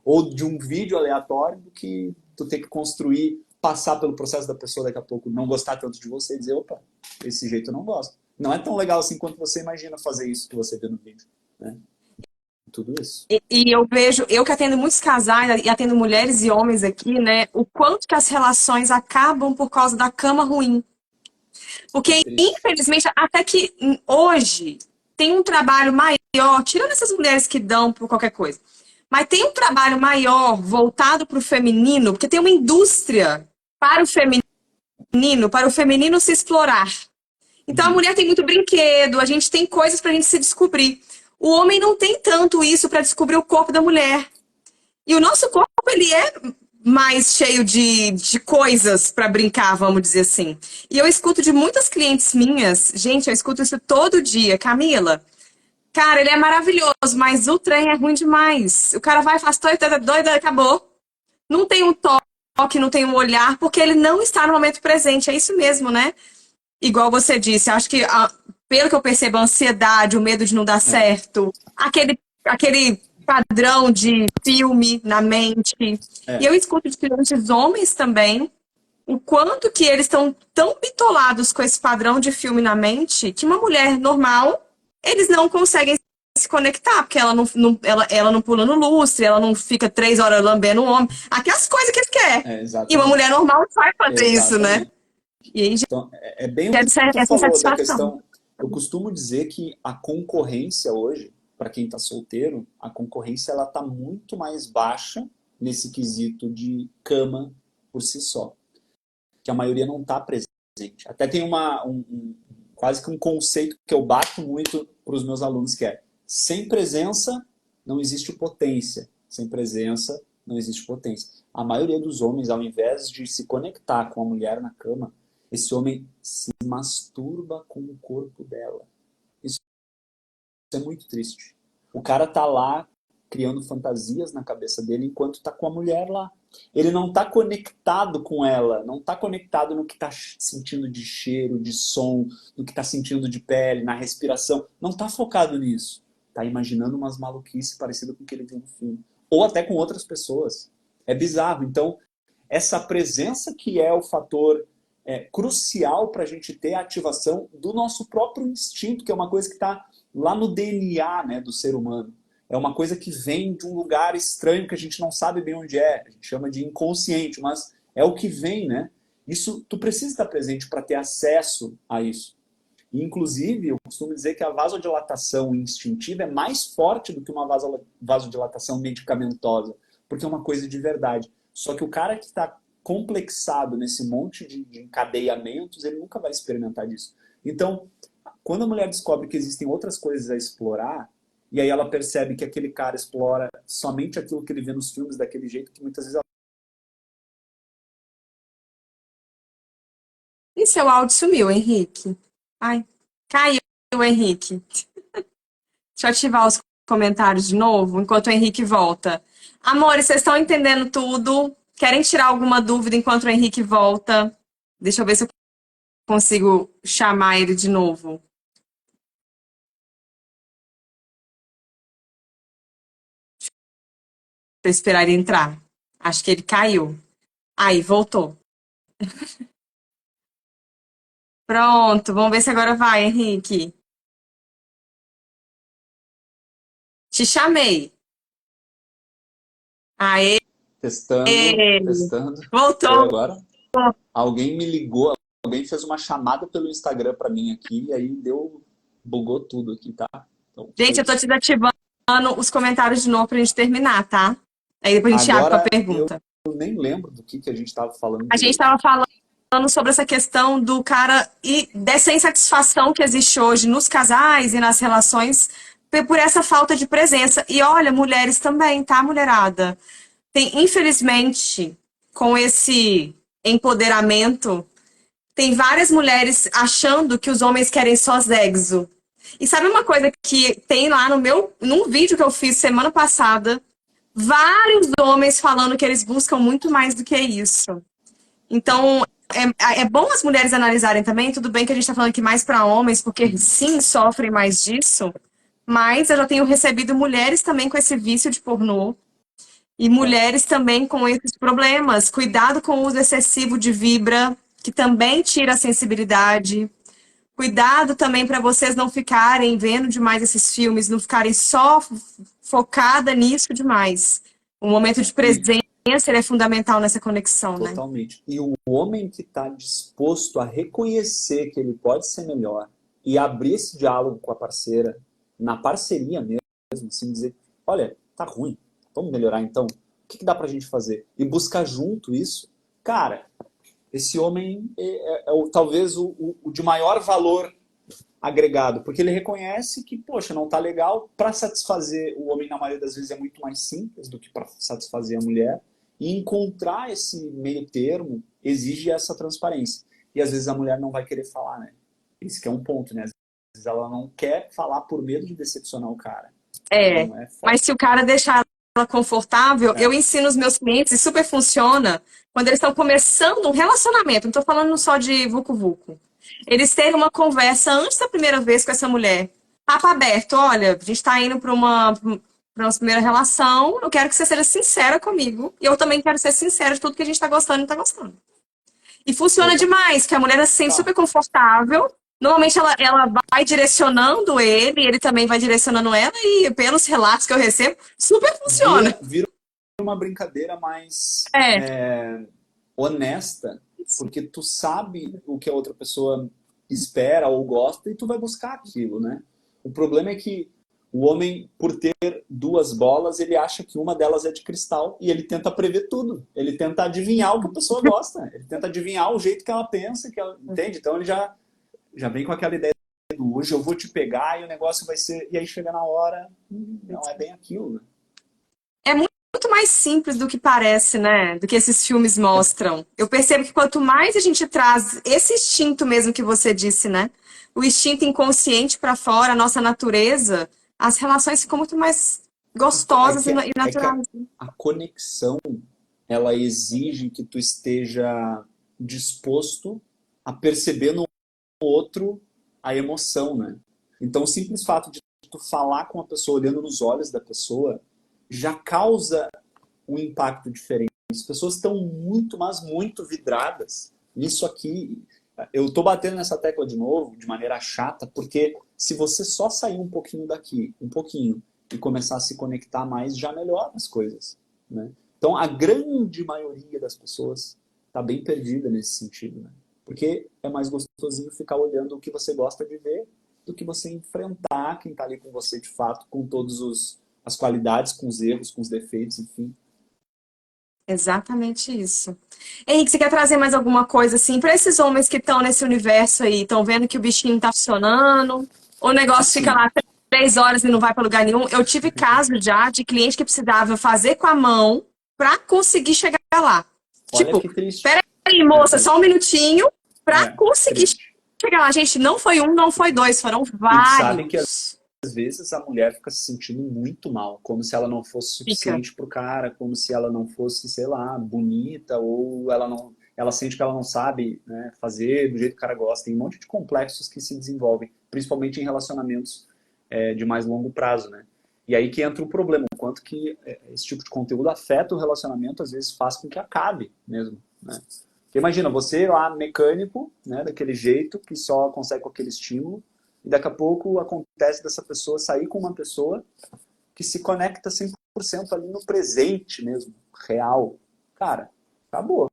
ou de um vídeo aleatório, do que tu ter que construir, passar pelo processo da pessoa daqui a pouco não gostar tanto de você e dizer, opa, desse jeito eu não gosto. Não é tão legal assim quanto você imagina fazer isso que você vê no vídeo, né? Tudo isso. E eu vejo, eu que atendo muitos casais e atendo mulheres e homens aqui, né? O quanto que as relações acabam por causa da cama ruim. É Porque, triste. infelizmente, até que hoje tem um trabalho maior, tirando essas mulheres que dão por qualquer coisa, mas tem um trabalho maior voltado para o feminino, porque tem uma indústria para o feminino se explorar. Então a Uhum. mulher tem muito brinquedo, a gente tem coisas para a gente se descobrir. O homem não tem tanto isso para descobrir o corpo da mulher. E o nosso corpo, ele é mais cheio de coisas para brincar, vamos dizer assim. E eu escuto de muitas clientes minhas, gente, eu escuto isso todo dia. Camila, cara, ele é maravilhoso, mas o trem é ruim demais. O cara vai, faz doida, doida, acabou. Não tem um toque, não tem um olhar, porque ele não está no momento presente. É isso mesmo, né? Igual você disse, acho que, pelo que eu percebo, a ansiedade, o medo de não dar É, certo, aquele padrão de filme na mente. E é, eu escuto de clientes homens também, o quanto que eles estão tão bitolados com esse padrão de filme na mente, que uma mulher normal, eles não conseguem se conectar, porque ela não pula no lustre, ela não fica 3 horas lambendo o homem. Aquelas coisas que eles querem. E uma mulher exatamente. normal não vai fazer isso, né? Exatamente. E aí Então, é bem o gera que tu essa falou da insatisfação. questão. Eu costumo dizer que a concorrência hoje, para quem está solteiro, a concorrência ela está muito mais baixa nesse quesito de cama por si só, que a maioria não está presente. Até tem quase que um conceito que eu bato muito para os meus alunos, que é sem presença não existe potência. Sem presença não existe potência. A maioria dos homens, ao invés de se conectar com a mulher na cama, esse homem se masturba com o corpo dela. Isso é muito triste. O cara tá lá criando fantasias na cabeça dele enquanto tá com a mulher lá. Ele não tá conectado com ela, não tá conectado no que tá sentindo de cheiro, de som, no que tá sentindo de pele, na respiração. Não tá focado nisso. Tá imaginando umas maluquices parecidas com o que ele viu no filme. Ou até com outras pessoas. É bizarro. Então, essa presença que é o fator crucial para a gente ter a ativação do nosso próprio instinto, que é uma coisa que está lá no DNA, né, do ser humano. É uma coisa que vem de um lugar estranho que a gente não sabe bem onde é. A gente chama de inconsciente, mas é o que vem, né? Isso, tu precisa estar presente para ter acesso a isso. E, inclusive, eu costumo dizer que a vasodilatação instintiva é mais forte do que uma vasodilatação medicamentosa, porque é uma coisa de verdade. Só que o cara que está complexado nesse monte de encadeamentos, ele nunca vai experimentar disso. Então, quando a mulher descobre que existem outras coisas a explorar, e aí ela percebe que aquele cara explora somente aquilo que ele vê nos filmes daquele jeito, que muitas vezes ela... E seu áudio sumiu, Henrique? Ai, caiu, Henrique. Deixa eu ativar os comentários de novo, enquanto o Henrique volta. Amores, vocês estão entendendo tudo? Querem tirar alguma dúvida enquanto o Henrique volta? Deixa eu ver se eu consigo chamar ele de novo. Pra esperar ele entrar. Acho que ele caiu. Aí, voltou. Pronto, vamos ver se agora vai, Henrique. Te chamei. Aê, Testando, testando. Foi voltou. agora? Alguém me ligou, alguém fez uma chamada pelo Instagram para mim aqui, e aí bugou tudo aqui, tá? Então, foi Gente, eu tô isso. desativando os comentários de novo pra gente terminar, tá? Aí depois a gente abre pra Agora, eu pergunta. nem lembro do que a gente estava falando A gente direito. estava falando sobre essa questão do cara e dessa insatisfação que existe hoje nos casais e nas relações por essa falta de presença. E olha, mulheres também, tá, mulherada? Tem, infelizmente, com esse empoderamento, tem várias mulheres achando que os homens querem só sexo. E sabe uma coisa que tem lá num vídeo que eu fiz semana passada, vários homens falando que eles buscam muito mais do que isso. Então, é bom as mulheres analisarem também, tudo bem que a gente está falando aqui mais para homens, porque sim, sofrem mais disso, mas eu já tenho recebido mulheres também com esse vício de pornô, e mulheres também com esses problemas. Cuidado com o uso excessivo de Vibra, que também tira a sensibilidade. Cuidado também para vocês não ficarem vendo demais esses filmes, não ficarem só focada nisso demais. O momento de E presença ele é fundamental nessa conexão, né? totalmente. E o homem que está disposto a reconhecer que ele pode ser melhor e abrir esse diálogo com a parceira, na parceria mesmo, assim, dizer, olha, tá ruim, vamos melhorar então? O que dá pra gente fazer? E buscar junto isso, cara, esse homem talvez o de maior valor agregado, porque ele reconhece que, poxa, não tá legal. Para satisfazer o homem, na maioria das vezes, é muito mais simples do que para satisfazer a mulher. E encontrar esse meio termo exige essa transparência. E às vezes a mulher não vai querer falar, né? Esse que é um ponto, né? Às vezes ela não quer falar por medo de decepcionar o cara. Então é Mas foda. se o cara deixar ela confortável, eu ensino os meus clientes, e super funciona, quando eles estão começando um relacionamento, não estou falando só de vucu-vucu. Eles terem uma conversa antes da primeira vez com essa mulher. Papo aberto, olha, a gente está indo para nossa primeira relação, eu quero que você seja sincera comigo, e eu também quero ser sincera de tudo que a gente está gostando e não está gostando. E funciona Total. demais, que a mulher se sente super confortável. Normalmente ela vai direcionando ele também vai direcionando ela, e pelos relatos que eu recebo, super funciona. Vira uma brincadeira mais É, honesta, porque tu sabe o que a outra pessoa espera ou gosta e tu vai buscar aquilo, né? O problema é que o homem, por ter duas bolas, ele acha que uma delas é de cristal e ele tenta prever tudo. Ele tenta adivinhar o que a pessoa gosta. Ele tenta adivinhar o jeito que ela pensa, que ela entende. Então ele já vem com aquela ideia do hoje eu vou te pegar e o negócio vai ser... E aí chega na hora, não é bem aquilo, né? é muito mais simples do que parece, né? Do que esses filmes mostram. Eu percebo que quanto mais a gente traz esse instinto mesmo que você disse, né? O instinto inconsciente para fora, a nossa natureza, as relações ficam muito mais gostosas e É que naturais. a conexão, ela exige que tu esteja disposto a perceber no outro a emoção, né? Então, o simples fato de tu falar com a pessoa, olhando nos olhos da pessoa, já causa um impacto diferente. As pessoas estão muito, mas muito vidradas nisso aqui. Eu tô batendo nessa tecla de novo, de maneira chata, porque se você só sair um pouquinho daqui, um pouquinho, e começar a se conectar mais, já melhora as coisas, né? Então, a grande maioria das pessoas está bem perdida nesse sentido, né? Porque é mais gostosinho ficar olhando o que você gosta de ver do que você enfrentar quem está ali com você de fato, com todas as qualidades, com os erros, com os defeitos, enfim. Exatamente isso. Henrique, você quer trazer mais alguma coisa assim para esses homens que estão nesse universo aí, estão vendo que o bichinho tá funcionando, o negócio fica Assim, lá 3 horas e não vai para lugar nenhum? Eu tive caso já de cliente que precisava fazer com a mão para conseguir chegar lá. olha Tipo, que triste. peraí, É moça, só um triste. minutinho para É, conseguir triste. chegar lá. Gente, não foi um, não foi dois, foram E sabe que vários. às vezes a mulher fica se sentindo muito mal, como se ela não fosse Fica. suficiente pro cara, como se ela não fosse, sei lá, bonita, ou ela não, ela sente que ela não sabe, né, fazer do jeito que o cara gosta. Tem um monte de complexos que se desenvolvem, principalmente em relacionamentos de mais longo prazo, né? E aí que entra o problema, o quanto que esse tipo de conteúdo afeta o relacionamento, às vezes faz com que acabe mesmo, né? Porque imagina, você lá, mecânico, né, daquele jeito, que só consegue com aquele estímulo, e daqui a pouco acontece dessa pessoa sair com uma pessoa que se conecta 100% ali no presente mesmo, real. Cara, acabou,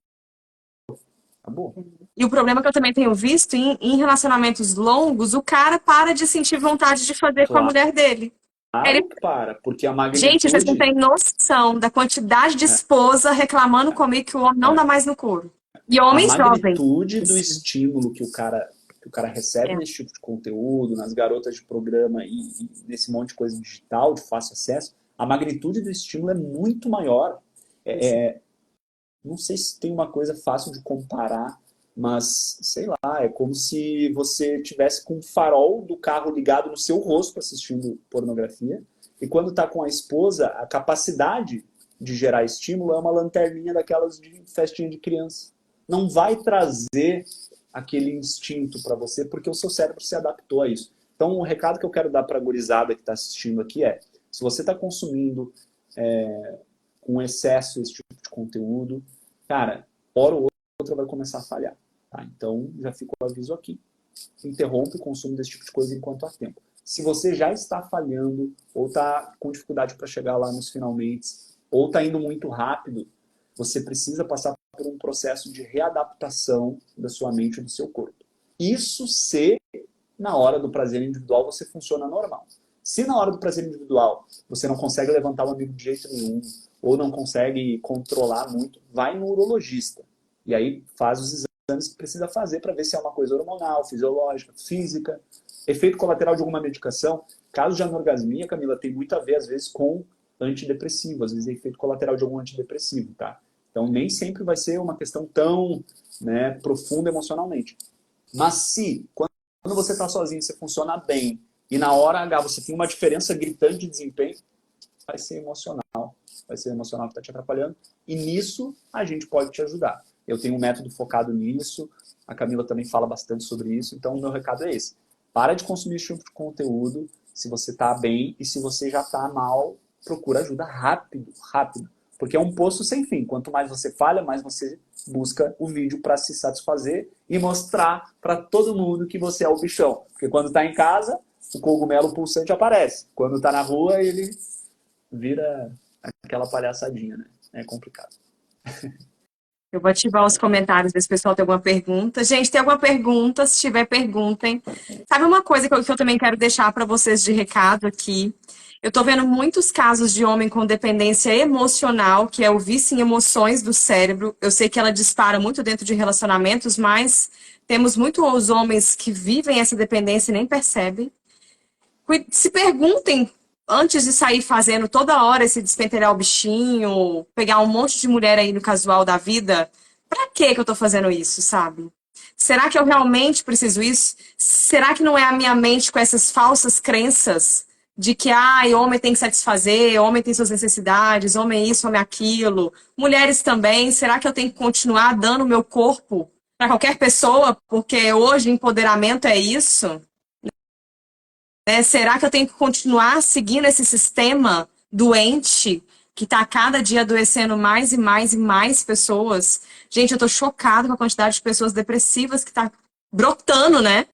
acabou. E o problema que eu também tenho visto em relacionamentos longos, o cara para de sentir vontade de fazer com a mulher dele. Ele, Claro que para, porque a gente, vocês não magnitude, têm noção da quantidade de esposa reclamando comigo que o homem não dá é, mais no couro. E a homens jovens. magnitude do estímulo que o cara recebe É, nesse tipo de conteúdo, nas garotas de programa e nesse monte de coisa digital, de fácil acesso, a magnitude do estímulo é muito maior. Não sei se tem uma coisa fácil de comparar, mas sei lá, é como se você tivesse com o farol do carro ligado no seu rosto assistindo pornografia, e quando está com a esposa, a capacidade de gerar estímulo é uma lanterninha daquelas de festinha de criança. Não vai trazer aquele instinto para você, porque o seu cérebro se adaptou a isso. Então, o recado que eu quero dar para a gurizada que está assistindo aqui é: se você está consumindo com excesso esse tipo de conteúdo, cara, hora ou outra vai começar a falhar. Tá? Então, já fica o aviso aqui. Interrompe o consumo desse tipo de coisa enquanto há tempo. Se você já está falhando, ou está com dificuldade para chegar lá nos finalmente, ou está indo muito rápido, você precisa passar por um processo de readaptação da sua mente e do seu corpo. Isso se na hora do prazer individual você funciona normal. Se na hora do prazer individual você não consegue levantar o amigo de jeito nenhum, ou não consegue controlar muito, vai no urologista. E aí faz os exames que precisa fazer para ver se é uma coisa hormonal, fisiológica, física. Efeito colateral de alguma medicação. Caso de anorgasmia, Camila, tem muito a ver, às vezes, com antidepressivo. Às vezes é efeito colateral de algum antidepressivo, tá? Então, nem sempre vai ser uma questão tão, né, profunda emocionalmente. Mas se, quando você está sozinho, você funciona bem, e na hora H você tem uma diferença gritante de desempenho, vai ser emocional. Vai ser emocional que está te atrapalhando. E nisso, a gente pode te ajudar. Eu tenho um método focado nisso, a Camila também fala bastante sobre isso, então o meu recado é esse. Para de consumir esse tipo de conteúdo se você está bem, e se você já está mal, procura ajuda rápido, rápido. Porque é um poço sem fim. Quanto mais você falha, mais você busca o vídeo para se satisfazer e mostrar para todo mundo que você é o bichão. Porque quando está em casa, o cogumelo pulsante aparece. Quando está na rua, ele vira aquela palhaçadinha, né? É complicado. eu vou ativar os comentários, ver se o pessoal tem alguma pergunta. Gente, tem alguma pergunta? Se tiver, perguntem. Sabe uma coisa que eu também quero deixar para vocês de recado aqui? Eu tô vendo muitos casos de homem com dependência emocional, que é o vício em emoções do cérebro. Eu sei que ela dispara muito dentro de relacionamentos, mas temos muitos homens que vivem essa dependência e nem percebem. Se perguntem antes de sair fazendo toda hora esse despentelhar o bichinho, pegar um monte de mulher aí no casual da vida, pra que eu tô fazendo isso, sabe? Será que eu realmente preciso isso? Será que não é a minha mente com essas falsas crenças de que, homem tem que satisfazer, homem tem suas necessidades, homem é isso, homem é aquilo, mulheres também, será que eu tenho que continuar dando meu corpo para qualquer pessoa, porque hoje empoderamento é isso? Será que eu tenho que continuar seguindo esse sistema doente que está a cada dia adoecendo mais e mais e mais pessoas? Gente, eu tô chocada com a quantidade de pessoas depressivas que está brotando, né?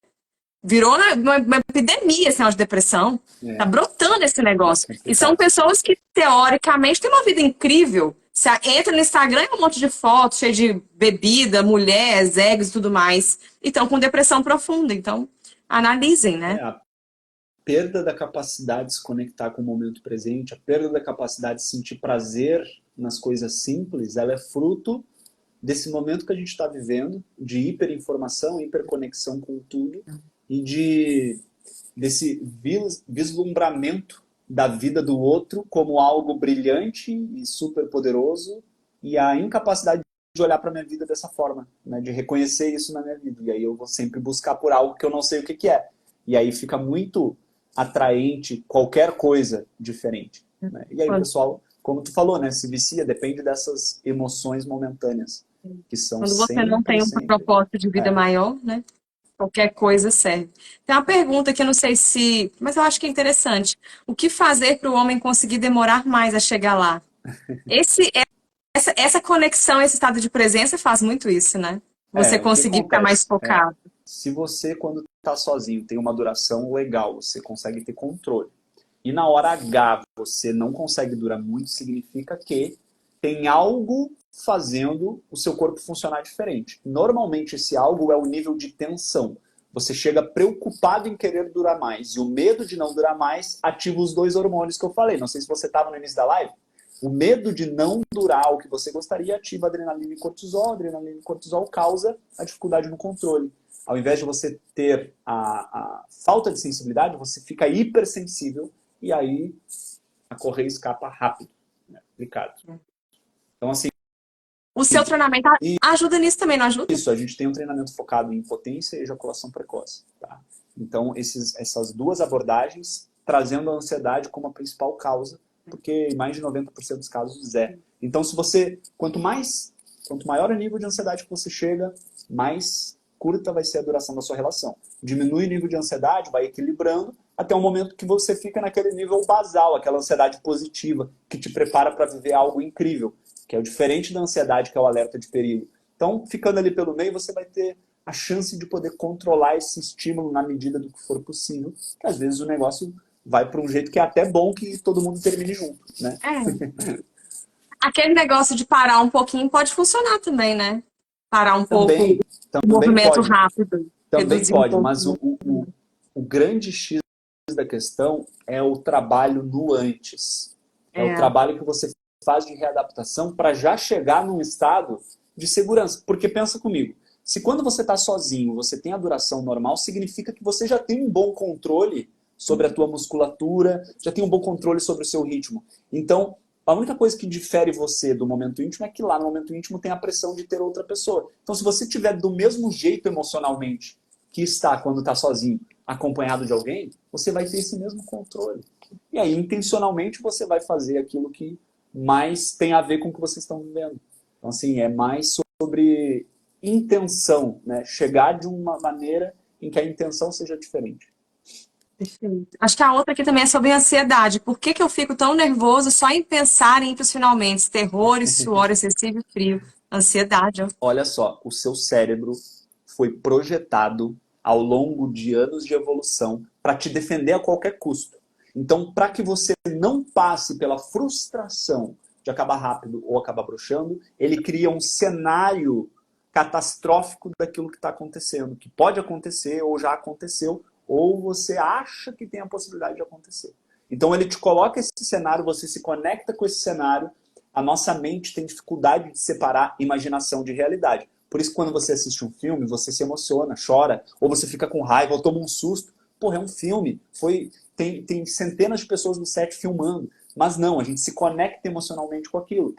Virou uma epidemia esse negócio de depressão. Tá brotando esse negócio. E são Complicado. pessoas que, teoricamente, têm uma vida incrível. Você entra no Instagram e um monte de fotos, cheio de bebida, mulher, eggs e tudo mais. E estão com depressão profunda. Então, analisem, É, né? a perda da capacidade de se conectar com o momento presente, a perda da capacidade de sentir prazer nas coisas simples, ela é fruto desse momento que a gente está vivendo, de hiperinformação, hiperconexão com tudo, e desse vislumbramento da vida do outro como algo brilhante e super poderoso, e a incapacidade de olhar para a minha vida dessa forma, né? De reconhecer isso na minha vida. E aí eu vou sempre buscar por algo que eu não sei o que que é. E aí fica muito atraente qualquer coisa diferente, né? E aí o pessoal, como tu falou, né, se vicia, depende dessas emoções momentâneas, que são Quando você não sempre, tem um sempre... propósito de vida É, maior, né? Qualquer coisa serve. Tem uma pergunta que eu não sei se, mas eu acho que é interessante. O que fazer para o homem conseguir demorar mais a chegar lá? Esse, essa conexão, esse estado de presença faz muito isso, né? Você o que conseguir ficar mais acontece? focado. Se você, quando está sozinho, tem uma duração legal, você consegue ter controle. E na hora H você não consegue durar muito, significa que tem algo fazendo o seu corpo funcionar diferente. Normalmente esse algo é o nível de tensão. Você chega preocupado em querer durar mais. E o medo de não durar mais ativa os dois hormônios que eu falei. Não sei se você estava no início da live. O medo de não durar o que você gostaria ativa adrenalina e cortisol. Adrenalina e cortisol causa a dificuldade no controle. Ao invés de você ter a falta de sensibilidade, você fica hipersensível e aí a correia escapa rápido, né? Complicado. Então, assim, O seu treinamento ajuda nisso também, não ajuda? isso, a gente tem um treinamento focado em potência e ejaculação precoce. Tá? Então, essas duas abordagens, trazendo a ansiedade como a principal causa, porque em mais de 90% dos casos é. Então, se você, quanto maior o nível de ansiedade que você chega, mais curta vai ser a duração da sua relação. Diminui o nível de ansiedade, vai equilibrando, até o momento que você fica naquele nível basal, aquela ansiedade positiva, que te prepara para viver algo incrível, que é o diferente da ansiedade, que é o alerta de perigo. Então, ficando ali pelo meio, você vai ter a chance de poder controlar esse estímulo na medida do que for possível, que às vezes o negócio vai para um jeito que é até bom que todo mundo termine junto, né? É. Aquele negócio de parar um pouquinho pode funcionar também, né? Parar um pouco Também, o também movimento pode, rápido, também reduzir um pode, pouco. mas o grande X da questão é o trabalho no antes. É o É, trabalho que você faz de readaptação para já chegar num estado de segurança. Porque pensa comigo, se quando você está sozinho, você tem a duração normal, significa que você já tem um bom controle sobre a tua musculatura, já tem um bom controle sobre o seu ritmo. Então, a única coisa que difere você do momento íntimo é que lá no momento íntimo tem a pressão de ter outra pessoa. Então, se você tiver do mesmo jeito emocionalmente que está quando está sozinho, acompanhado de alguém, você vai ter esse mesmo controle. E aí, intencionalmente, você vai fazer aquilo que mais tem a ver com o que vocês estão vivendo. Então, assim, é mais sobre intenção, né? Chegar de uma maneira em que a intenção seja diferente. perfeito. Acho que a outra aqui também é sobre ansiedade. Por que que eu fico tão nervoso só em pensar em ir para os finalmente? Terror, e suor excessivo e frio. Ansiedade, ó. Olha só, o seu cérebro foi projetado ao longo de anos de evolução para te defender a qualquer custo. Então, para que você não passe pela frustração de acabar rápido ou acabar broxando, ele cria um cenário catastrófico daquilo que está acontecendo, que pode acontecer ou já aconteceu, ou você acha que tem a possibilidade de acontecer. Então, ele te coloca esse cenário, você se conecta com esse cenário, a nossa mente tem dificuldade de separar imaginação de realidade. Por isso, quando você assiste um filme, você se emociona, chora, ou você fica com raiva, ou toma um susto. Porra, é um filme. Tem centenas de pessoas no set filmando. Mas não, a gente se conecta emocionalmente com aquilo.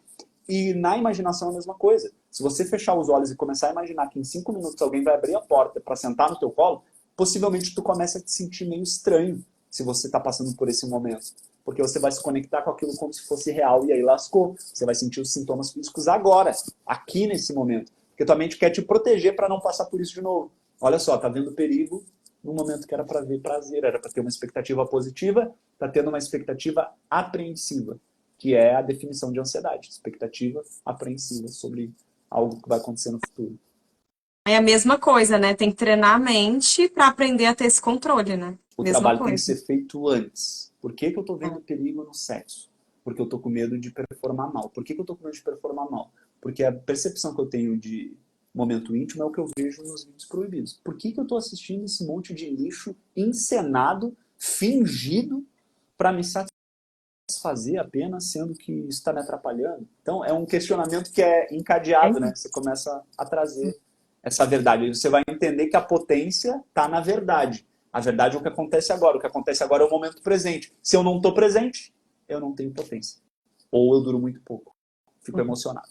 E na imaginação é a mesma coisa. Se você fechar os olhos e começar a imaginar que em 5 minutos alguém vai abrir a porta para sentar no teu colo, possivelmente tu começa a te sentir meio estranho se você está passando por esse momento. Porque você vai se conectar com aquilo como se fosse real e aí lascou. Você vai sentir os sintomas físicos agora, aqui nesse momento. Porque tua mente quer te proteger para não passar por isso de novo. Olha só, tá vendo perigo no momento que era para ver prazer, era para ter uma expectativa positiva, tá tendo uma expectativa apreensiva, que é a definição de ansiedade. Expectativa apreensiva sobre algo que vai acontecer no futuro. É a mesma coisa, né? Tem que treinar a mente para aprender a ter esse controle, né? O Mesma trabalho tem que coisa. ser feito antes. Por que eu estou vendo perigo no sexo? Porque eu tô com medo de performar mal. Por que eu tô com medo de performar mal? Porque a percepção que eu tenho de momento íntimo é o que eu vejo nos vídeos proibidos. Por que eu tô assistindo esse monte de lixo encenado, fingido, para me satisfazer apenas, sendo que isso está me atrapalhando? Então, é um questionamento que é encadeado, né? Você começa a trazer essa verdade. Você vai entender que a potência está na verdade. A verdade é o que acontece agora. O que acontece agora é o momento presente. Se eu não estou presente, eu não tenho potência. Ou eu duro muito pouco. Fico emocionado.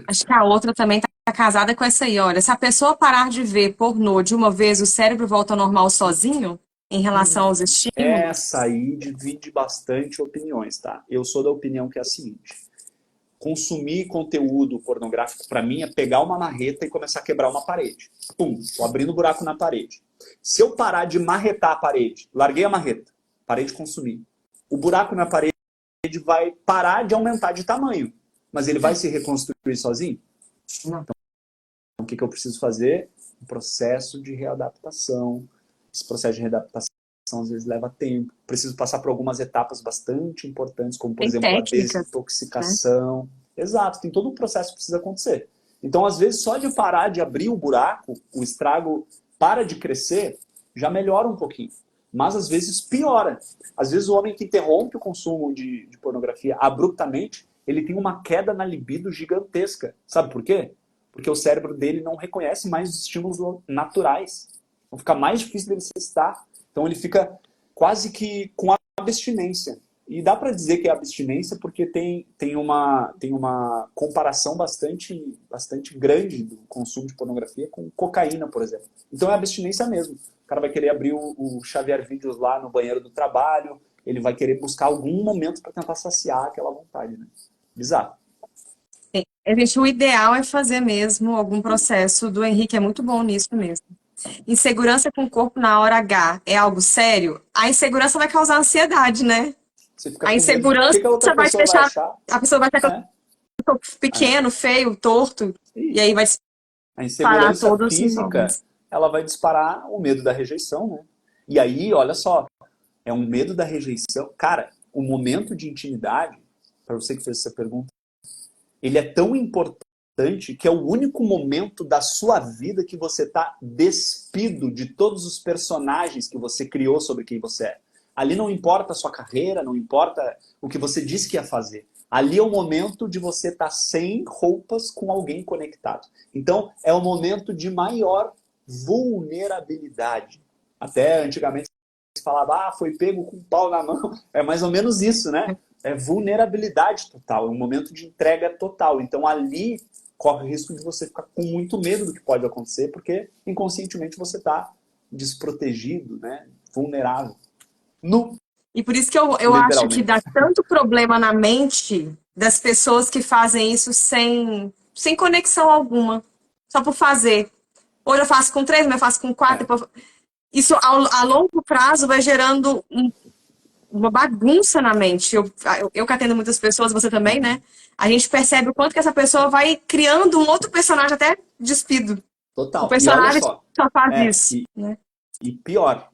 Acho que a outra também tá casada com essa aí, olha. Se a pessoa parar de ver pornô de uma vez, o cérebro volta ao normal sozinho em relação aos estímulos? Essa aí divide bastante opiniões, tá? Eu sou da opinião que é a seguinte: consumir conteúdo pornográfico para mim é pegar uma marreta e começar a quebrar uma parede. Pum, tô abrindo buraco na parede. Se eu parar de marretar a parede, larguei a marreta, parei de consumir, o buraco na parede vai parar de aumentar de tamanho, mas ele vai se reconstruir sozinho? Não. Então, o que eu preciso fazer? Um processo de readaptação. Esse processo de readaptação às vezes leva tempo. Preciso passar por algumas etapas bastante importantes, como, por Tem exemplo, a técnicas, né? desintoxicação. Exato, tem todo um processo que precisa acontecer. Então, às vezes, só de parar de abrir o buraco, o estrago para de crescer, já melhora um pouquinho. Mas, às vezes, piora. Às vezes, o homem que interrompe o consumo de pornografia abruptamente, ele tem uma queda na libido gigantesca. Sabe por quê? Porque o cérebro dele não reconhece mais os estímulos naturais. Então, fica mais difícil dele se estar. Então, ele fica quase que com abstinência. E dá para dizer que é abstinência porque tem uma comparação bastante grande do consumo de pornografia com cocaína, por exemplo. Então é abstinência mesmo. O cara vai querer abrir o Xavier Vídeos lá no banheiro do trabalho, ele vai querer buscar algum momento para tentar saciar aquela vontade, né? Bizarro. Gente, o ideal é fazer mesmo algum processo. Do Henrique é muito bom nisso mesmo. Insegurança com o corpo na hora H é algo sério? A insegurança vai causar ansiedade, né? Você fica A com medo. O insegurança que a outra vai pessoa vai deixar. achar? A pessoa vai achar que eu É. tô pequeno, feio, torto. E aí vai A parar insegurança todos os física, sintomas. ela vai disparar o medo da rejeição, né? E aí, olha só, é um medo da rejeição. Cara, o momento de intimidade, para você que fez essa pergunta, ele é tão importante que é o único momento da sua vida que você está despido de todos os personagens que você criou sobre quem você é. Ali não importa a sua carreira, não importa o que você disse que ia fazer. Ali é o momento de você estar sem roupas com alguém conectado. Então, é o momento de maior vulnerabilidade. Até antigamente se falava, foi pego com um pau na mão. É mais ou menos isso, né? É vulnerabilidade total, é um momento de entrega total. Então, ali corre o risco de você ficar com muito medo do que pode acontecer, porque inconscientemente você está desprotegido, né? Vulnerável. Nu, E por isso que eu acho que literalmente. dá tanto problema na mente das pessoas que fazem isso sem conexão alguma, só por fazer. Hoje eu faço com 3, amanhã eu faço com 4. É, Isso a longo prazo vai gerando uma bagunça na mente. Eu que atendo muitas pessoas, você também, né? A gente percebe o quanto que essa pessoa vai criando um outro personagem até despido. O total. E olha personagem só, só faz é, isso, e, né? e pior,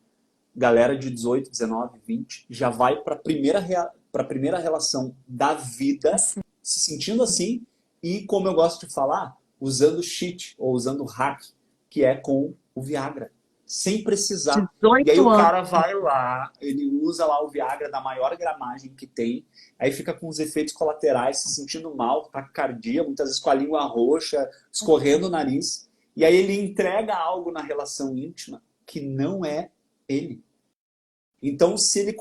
galera de 18, 19, 20 já vai para a primeira relação da vida Assim, se sentindo assim e, como eu gosto de falar, usando cheat ou usando hack, que é com o Viagra, sem precisar. E aí 18 o anos. cara vai lá, ele usa lá o Viagra da maior gramagem que tem, aí fica com os efeitos colaterais, se sentindo mal, taquicardia, muitas vezes com a língua roxa, escorrendo o nariz, e aí ele entrega algo na relação íntima que não é ele. Então, se ele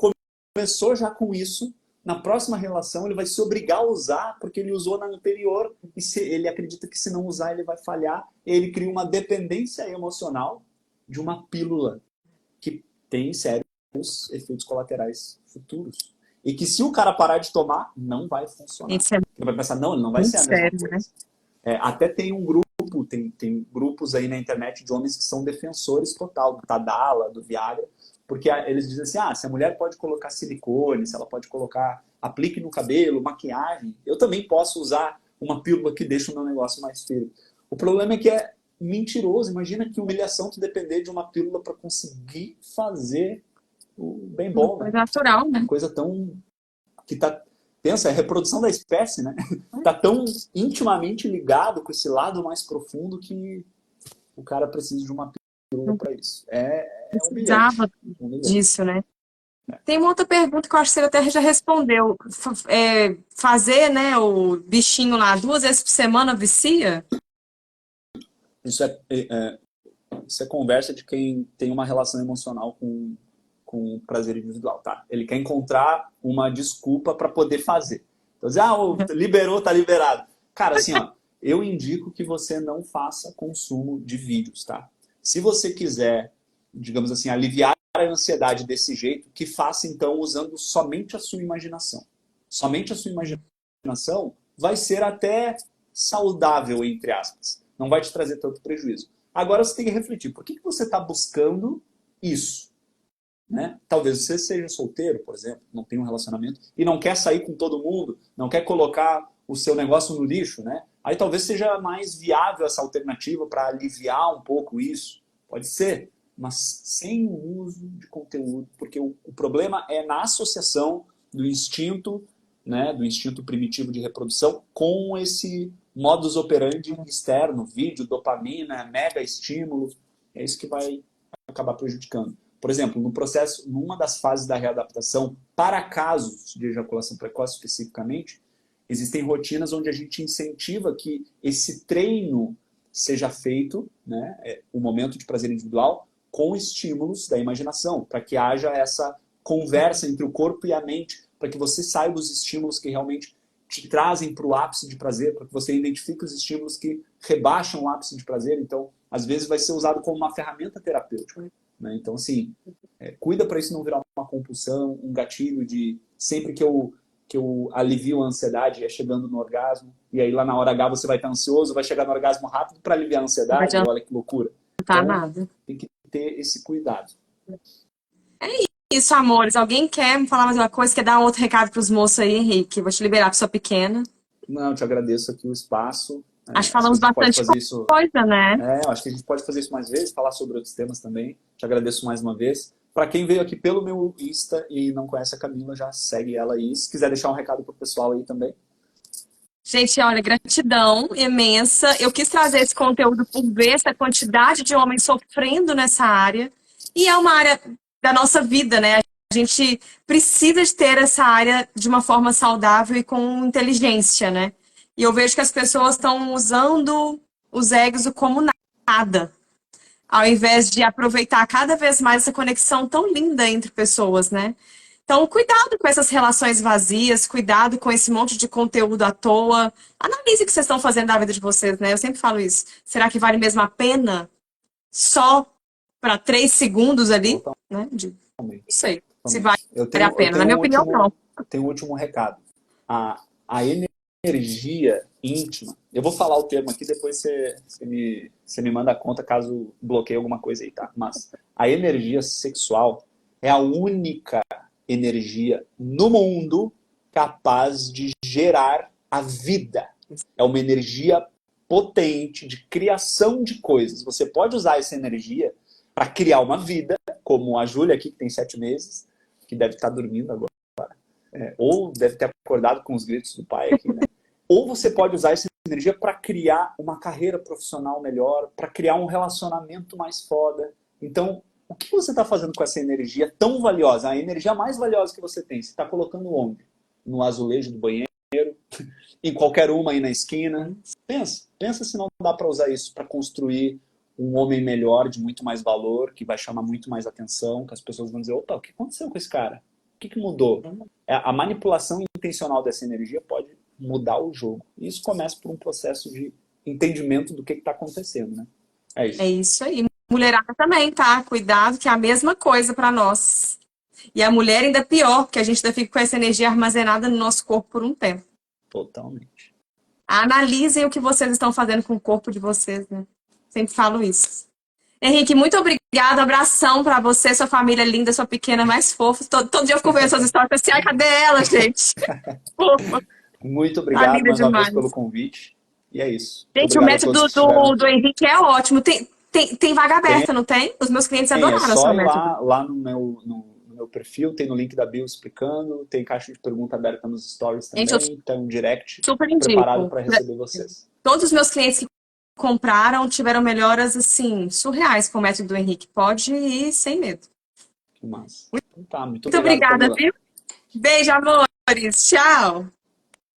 começou já com isso, na próxima relação ele vai se obrigar a usar porque ele usou na anterior e ele acredita que se não usar ele vai falhar. Ele cria uma dependência emocional de uma pílula que tem sérios efeitos colaterais futuros. E que se o cara parar de tomar, não vai funcionar. Isso é Ele vai pensar, não, ele não vai muito ser a mesma sério, né? coisa. Até tem um grupo, tem grupos aí na internet de homens que são defensores total do Tadala, do Viagra, porque eles dizem assim, se a mulher pode colocar silicone, se ela pode colocar aplique no cabelo, maquiagem, eu também posso usar uma pílula que deixa o meu negócio mais feio. O problema é que é mentiroso. Imagina que humilhação tu depender de uma pílula para conseguir fazer o bem bom, né? Coisa natural, né? Coisa tão... que Pensa, é a reprodução da espécie, né? Tá tão intimamente ligado com esse lado mais profundo que o cara precisa de uma pílula para isso. É humilhante. Precisava disso, né? Tem uma outra pergunta que eu acho que você até já respondeu. Fazer, né, o bichinho lá 2 vezes por semana vicia? Isso é conversa de quem tem uma relação emocional com o prazer individual, tá? Ele quer encontrar uma desculpa para poder fazer. Então, liberou, tá liberado. Cara, assim, ó, eu indico que você não faça consumo de vídeos, tá? Se você quiser, digamos assim, aliviar a ansiedade desse jeito, que faça, então, usando somente a sua imaginação. Somente a sua imaginação vai ser até saudável, entre aspas. Não vai te trazer tanto prejuízo. Agora você tem que refletir, por que você está buscando isso? Né? Talvez você seja solteiro, por exemplo, não tem um relacionamento e não quer sair com todo mundo, não quer colocar o seu negócio no lixo, né? Aí talvez seja mais viável essa alternativa para aliviar um pouco isso. Pode ser, mas sem o uso de conteúdo, porque o problema é na associação do instinto, né, do instinto primitivo de reprodução com esse modus operandi externo, vídeo, dopamina, mega estímulo. É isso que vai acabar prejudicando. Por exemplo, no processo, numa das fases da readaptação, para casos de ejaculação precoce especificamente, existem rotinas onde a gente incentiva que esse treino seja feito, né, o momento de prazer individual, com estímulos da imaginação, para que haja essa conversa entre o corpo e a mente, para que você saiba os estímulos que realmente te trazem para o ápice de prazer, para que você identifique os estímulos que rebaixam o ápice de prazer. Então, às vezes vai ser usado como uma ferramenta terapêutica. Né? Então, assim, cuida para isso não virar uma compulsão, um gatilho de sempre que eu alivio a ansiedade é chegando no orgasmo, e aí lá na hora H você vai estar ansioso, vai chegar no orgasmo rápido para aliviar a ansiedade, olha que loucura. Não Então, nada. tem que ter esse cuidado. É isso, amores. Alguém quer me falar mais uma coisa? Quer dar um outro recado para os moços aí, Henrique? Vou te liberar para sua pequena. Não, eu te agradeço aqui o espaço. Acho que falamos bastante coisa, né? Eu acho que a gente pode fazer isso mais vezes, falar sobre outros temas também. Te agradeço mais uma vez. Para quem veio aqui pelo meu Insta e não conhece a Camila, já segue ela aí. Se quiser deixar um recado pro pessoal aí também. Gente, olha, gratidão imensa. Eu quis trazer esse conteúdo por ver essa quantidade de homens sofrendo nessa área. E é uma área da nossa vida, né? A gente precisa de ter essa área de uma forma saudável e com inteligência, né? E eu vejo que as pessoas estão usando os egos como nada, ao invés de aproveitar cada vez mais essa conexão tão linda entre pessoas, né? Então, cuidado com essas relações vazias, cuidado com esse monte de conteúdo à toa. Analise o que vocês estão fazendo da vida de vocês, né? Eu sempre falo isso. Será que vale mesmo a pena só para 3 segundos ali? Né? Não sei se vale a pena. Na minha opinião, não. Tem um último recado. A energia íntima. Eu vou falar o termo aqui, depois você me manda a conta caso bloqueie alguma coisa aí, tá? Mas a energia sexual é a única energia no mundo capaz de gerar a vida. É uma energia potente de criação de coisas. Você pode usar essa energia para criar uma vida, como a Júlia aqui, que tem 7 meses, que deve estar dormindo agora. Ou deve ter acordado com os gritos do pai aqui, né? Ou você pode usar essa energia para criar uma carreira profissional melhor, para criar um relacionamento mais foda. Então, o que você está fazendo com essa energia tão valiosa? A energia mais valiosa que você tem, você está colocando onde? No azulejo do banheiro? Em qualquer uma aí na esquina? Pensa se não dá para usar isso para construir um homem melhor, de muito mais valor, que vai chamar muito mais atenção, que as pessoas vão dizer, opa, o que aconteceu com esse cara? O que mudou? A manipulação intencional dessa energia pode mudar o jogo. E isso começa por um processo de entendimento do que está acontecendo, né? É isso. É isso aí. Mulherada também, tá? Cuidado, que é a mesma coisa para nós. E a mulher ainda pior, porque a gente ainda fica com essa energia armazenada no nosso corpo por um tempo. Totalmente. Analisem o que vocês estão fazendo com o corpo de vocês, né? Sempre falo isso. Henrique, muito obrigada. Abração para você, sua família linda, sua pequena mais fofa. Todo dia eu fico vendo suas histórias. Assim, ai, cadê ela, gente? Muito obrigado mais uma vez pelo convite. E é isso. Gente, o método do Henrique é ótimo. Tem vaga aberta, não tem? Os meus clientes adoraram o seu método. Lá no meu perfil, tem no link da bio explicando, tem caixa de pergunta aberta nos stories Gente, eu também, tem um direct super preparado indico. para receber vocês. Todos os meus clientes que compraram tiveram melhoras, assim, surreais com o método do Henrique. Pode ir sem medo. Que massa. Então tá, muito Muito obrigado, obrigada, Camila. viu? Beijo, amores. Tchau.